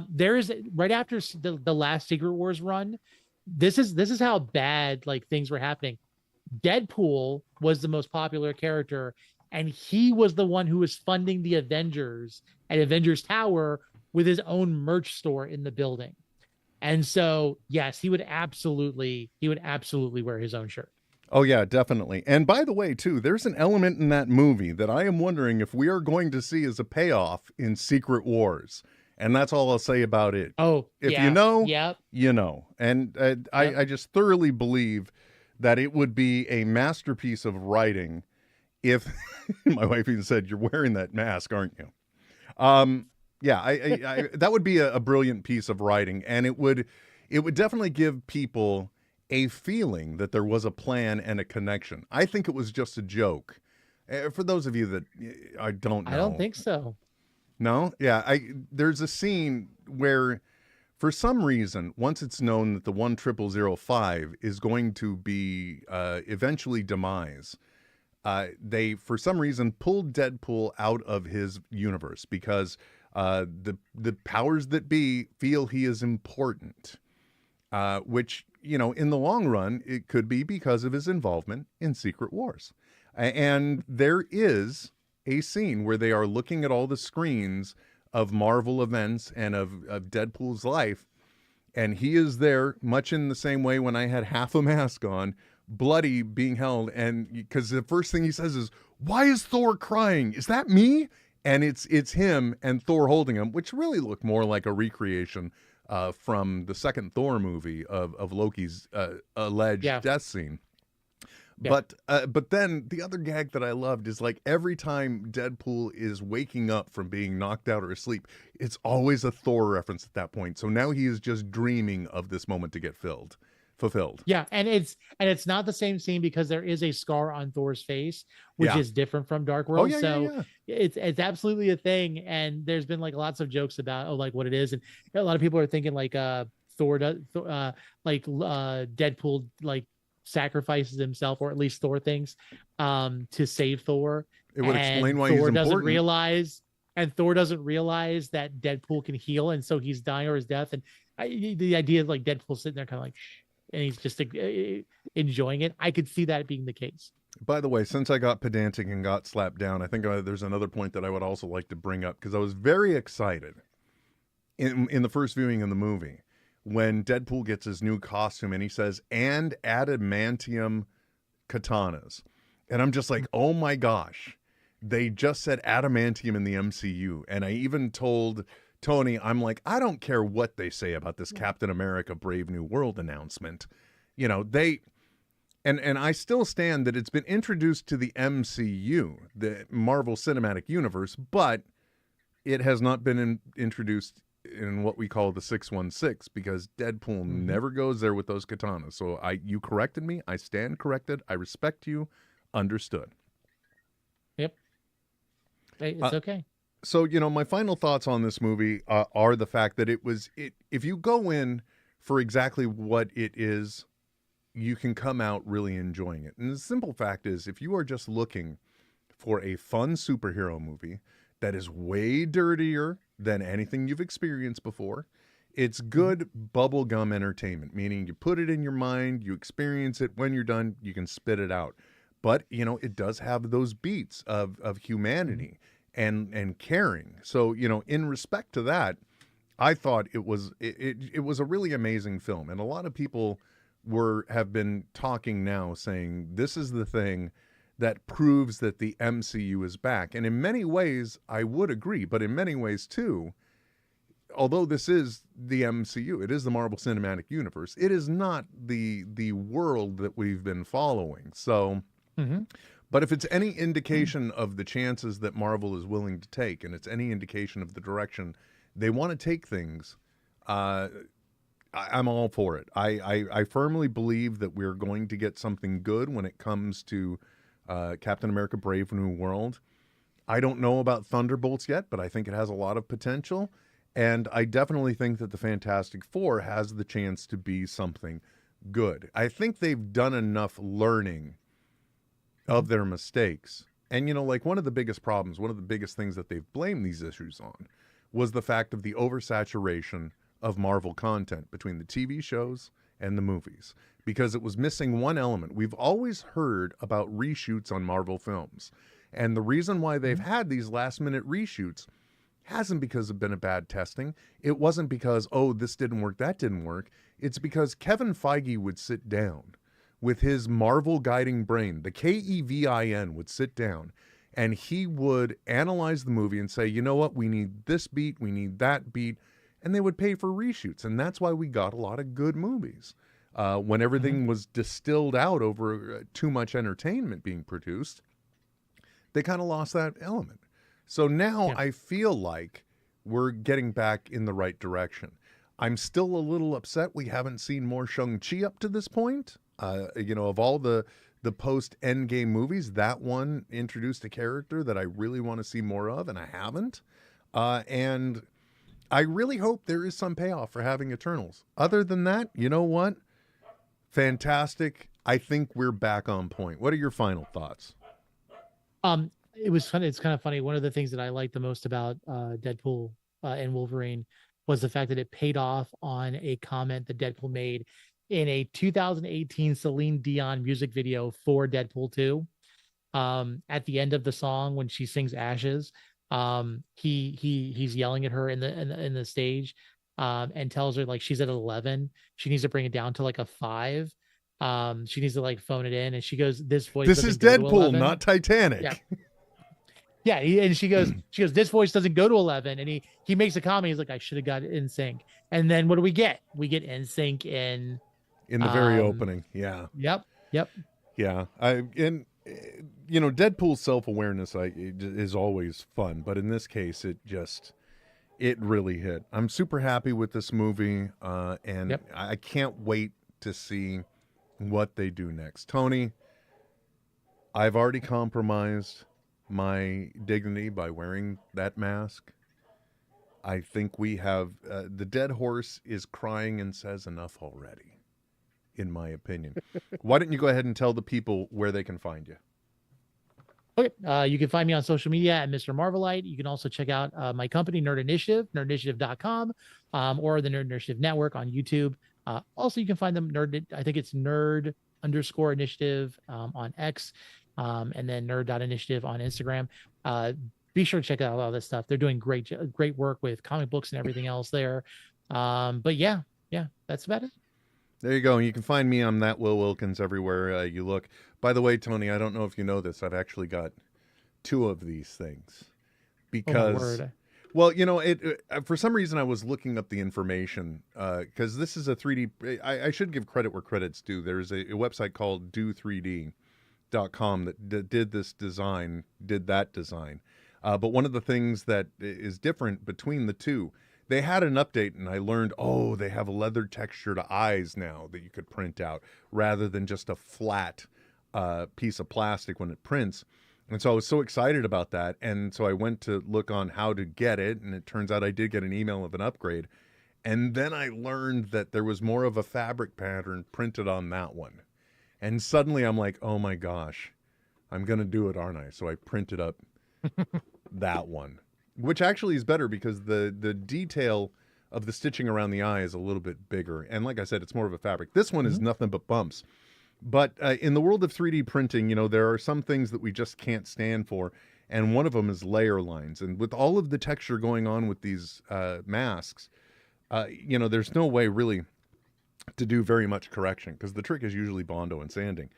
There is, right after the last Secret Wars run, this is how bad like things were happening. Deadpool was the most popular character, and he was the one who was funding the Avengers at Avengers Tower with his own merch store in the building. And so, yes, he would absolutely wear his own shirt. Oh, yeah, definitely. And by the way, too, there's an element in that movie that I am wondering if we are going to see as a payoff in Secret Wars. And that's all I'll say about it. Oh, if yeah. you know, yep. you know. And Yep. I just thoroughly believe that it would be a masterpiece of writing if my wife even said, "You're wearing that mask, aren't you?" Yeah, I that would be a brilliant piece of writing, and it would definitely give people a feeling that there was a plan and a connection. I think it was just a joke. For those of you that I don't know. I don't think so. No? Yeah, there's a scene where, for some reason, once it's known that the 10005 is going to be eventually demise, they, for some reason, pulled Deadpool out of his universe because the powers that be feel he is important, which, in the long run, it could be because of his involvement in Secret Wars. And there is a scene where they are looking at all the screens of Marvel events and of Deadpool's life, and he is there much in the same way when I had half a mask on, bloody, being held, and because the first thing he says is, "Why is Thor crying? Is that me?" And it's him and Thor holding him, which really looked more like a recreation from the second Thor movie of Loki's alleged death scene. Yeah. But then the other gag that I loved is like every time Deadpool is waking up from being knocked out or asleep, it's always a Thor reference at that point. So now he is just dreaming of this moment to get fulfilled. Yeah, and it's not the same scene because there is a scar on Thor's face, which Yeah. is different from Dark World. yeah, So yeah. it's absolutely a thing. And there's been like lots of jokes about like what it is, and a lot of people are thinking like Thor does Deadpool like sacrifices himself, or at least Thor thinks, to save Thor. It would explain And why Thor he's doesn't important. realize, and Thor doesn't realize that Deadpool can heal, and so he's dying or his death. And the idea of like Deadpool sitting there kind of like, shh, and he's just enjoying it. I could see that being the case. By the way, since I got pedantic and got slapped down, I think there's another point that I would also like to bring up, because I was very excited in the first viewing of the movie when Deadpool gets his new costume and he says, "and adamantium katanas." And I'm just like, oh my gosh, they just said adamantium in the MCU. And I even told Tony, I'm like, I don't care what they say about this Captain America Brave New World announcement. You know, and I still stand that it's been introduced to the MCU, the Marvel Cinematic Universe, but it has not been introduced in what we call the 616, because Deadpool never goes there with those katanas. So you corrected me. I stand corrected. I respect you. Understood. Yep. It's okay. So, you know, my final thoughts on this movie are the fact that if you go in for exactly what it is, you can come out really enjoying it. And the simple fact is, if you are just looking for a fun superhero movie that is way dirtier than anything you've experienced before, it's good bubblegum entertainment, meaning you put it in your mind, you experience it, when you're done, you can spit it out. But, you know, it does have those beats of humanity and caring. So, you know, in respect to that, I thought it was a really amazing film. And a lot of people have been talking now saying this is the thing that proves that the MCU is back. And in many ways, I would agree. But in many ways, too, although this is the MCU, it is the Marvel Cinematic Universe, it is not the world that we've been following. So, but if it's any indication of the chances that Marvel is willing to take, and it's any indication of the direction they want to take things, I'm all for it. I firmly believe that we're going to get something good when it comes to Captain America Brave New World. I don't know about Thunderbolts yet, but I think it has a lot of potential. And I definitely think that the Fantastic Four has the chance to be something good. I think they've done enough learning of their mistakes. And, you know, like one of the biggest problems, one of the biggest things that they've blamed these issues on was the fact of the oversaturation of Marvel content between the TV shows and the movies, because it was missing one element. We've always heard about reshoots on Marvel films. And the reason why they've had these last minute reshoots hasn't because of been a bad testing. It wasn't because, oh, this didn't work, that didn't work. It's because Kevin Feige would sit down with his Marvel guiding brain, the KEVIN would sit down, and he would analyze the movie and say, you know what, we need this beat, we need that beat, and they would pay for reshoots. And that's why we got a lot of good movies. When everything was distilled out over too much entertainment being produced, they kind of lost that element. So now I feel like we're getting back in the right direction. I'm still a little upset we haven't seen more Shang-Chi up to this point. You know, of all the post-Endgame movies, that one introduced a character that I really want to see more of, and I haven't. And I really hope there is some payoff for having Eternals. Other than that, you know what? Fantastic. I think we're back on point. What are your final thoughts? It was fun. It's kind of funny. One of the things that I liked the most about Deadpool and Wolverine was the fact that it paid off on a comment that Deadpool made in a 2018 Celine Dion music video for Deadpool 2. At the end of the song, when she sings Ashes, he's yelling at her in the stage, and tells her like she's at 11. She needs to bring it down to like a 5. She needs to like phone it in, and she goes, "This voice. This is Deadpool, not Titanic." Yeah. Yeah, and she goes, "This voice doesn't go to 11." And he makes a comment. He's like, "I should have got it in sync." And then what do we get? We get in sync in the very opening. Yeah. Yep. Yeah, Deadpool's self-awareness is always fun, but in this case, it really hit. I'm super happy with this movie, and Yep. I can't wait to see what they do next. Tony, I've already compromised my dignity by wearing that mask. I think we have the dead horse is crying and says enough already, in my opinion. Why don't you go ahead and tell the people where they can find you? Okay. You can find me on social media at Mr. Marvelite. You can also check out my company, Nerd Initiative, nerdinitiative.com, or the Nerd Initiative Network on YouTube. Also, you can find them I think it's nerd_initiative on X, and then nerd.initiative on Instagram. Be sure to check out all this stuff. They're doing great work with comic books and everything else there. But yeah, that's about it. There you go. You can find me on that Will Wilkins everywhere you look. By the way, Tony, I don't know if you know this. I've actually got 2 of these things because, well, for some reason I was looking up the information because this is a 3D. I should give credit where credit's due. There's a website called do3d.com that did that design. But one of the things that is different between the two, they had an update and I learned, they have leather textured eyes now that you could print out rather than just a flat piece of plastic when it prints. And so I was so excited about that. And so I went to look on how to get it. And it turns out I did get an email of an upgrade. And then I learned that there was more of a fabric pattern printed on that one. And suddenly I'm like, oh my gosh, I'm going to do it, aren't I? So I printed up that one, which actually is better because the detail of the stitching around the eye is a little bit bigger. And like I said, it's more of a fabric. This one is nothing but bumps. But in the world of 3D printing, there are some things that we just can't stand for. And one of them is layer lines. And with all of the texture going on with these masks, there's no way really to do very much correction because the trick is usually Bondo and sanding.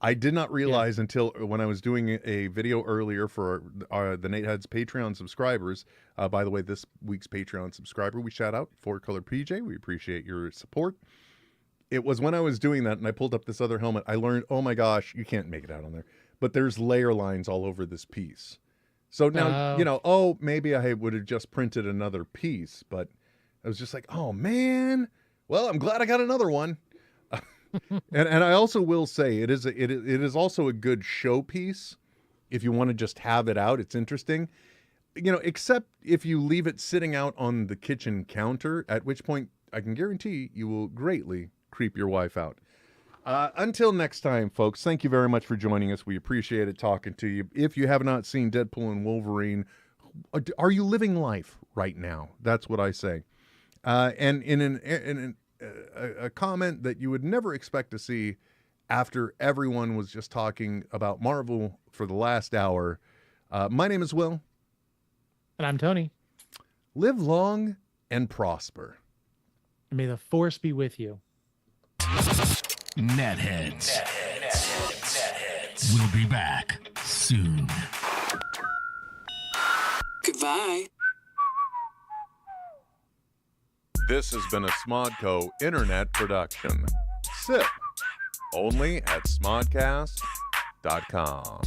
I did not realize until when I was doing a video earlier for the NetHeads Patreon subscribers. By the way, this week's Patreon subscriber, we shout out 4-Color PJ. We appreciate your support. It was when I was doing that and I pulled up this other helmet, I learned, oh my gosh, you can't make it out on there, but there's layer lines all over this piece. So now, maybe I would have just printed another piece, but I was just like, oh man, well, I'm glad I got another one. and I also will say it is also a good showpiece if you want to just have it out. It's interesting, except if you leave it sitting out on the kitchen counter, at which point I can guarantee you will greatly creep your wife out. Until next time, folks, thank you very much for joining us. We appreciate it talking to you. If you have not seen Deadpool and Wolverine, are you living life right now? That's what I say. And in a comment that you would never expect to see after everyone was just talking about Marvel for the last hour. My name is Will. And I'm Tony. Live long and prosper. May the force be with you. NetHeads. We'll be back soon. Goodbye. This has been a Smodco Internet production. SIP. Only at smodcast.com.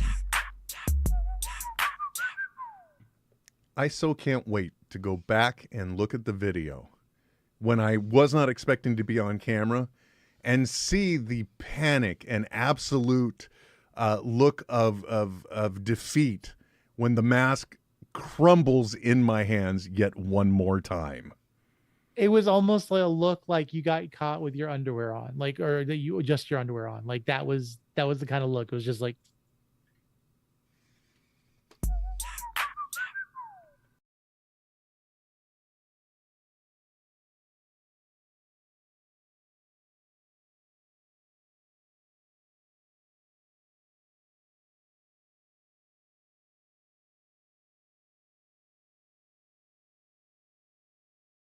I so can't wait to go back and look at the video when I was not expecting to be on camera and see the panic and absolute look of defeat when the mask crumbles in my hands yet one more time. It was almost like a look like you got caught with your underwear on, or that you adjust your underwear on. Like that was the kind of look. It was just like,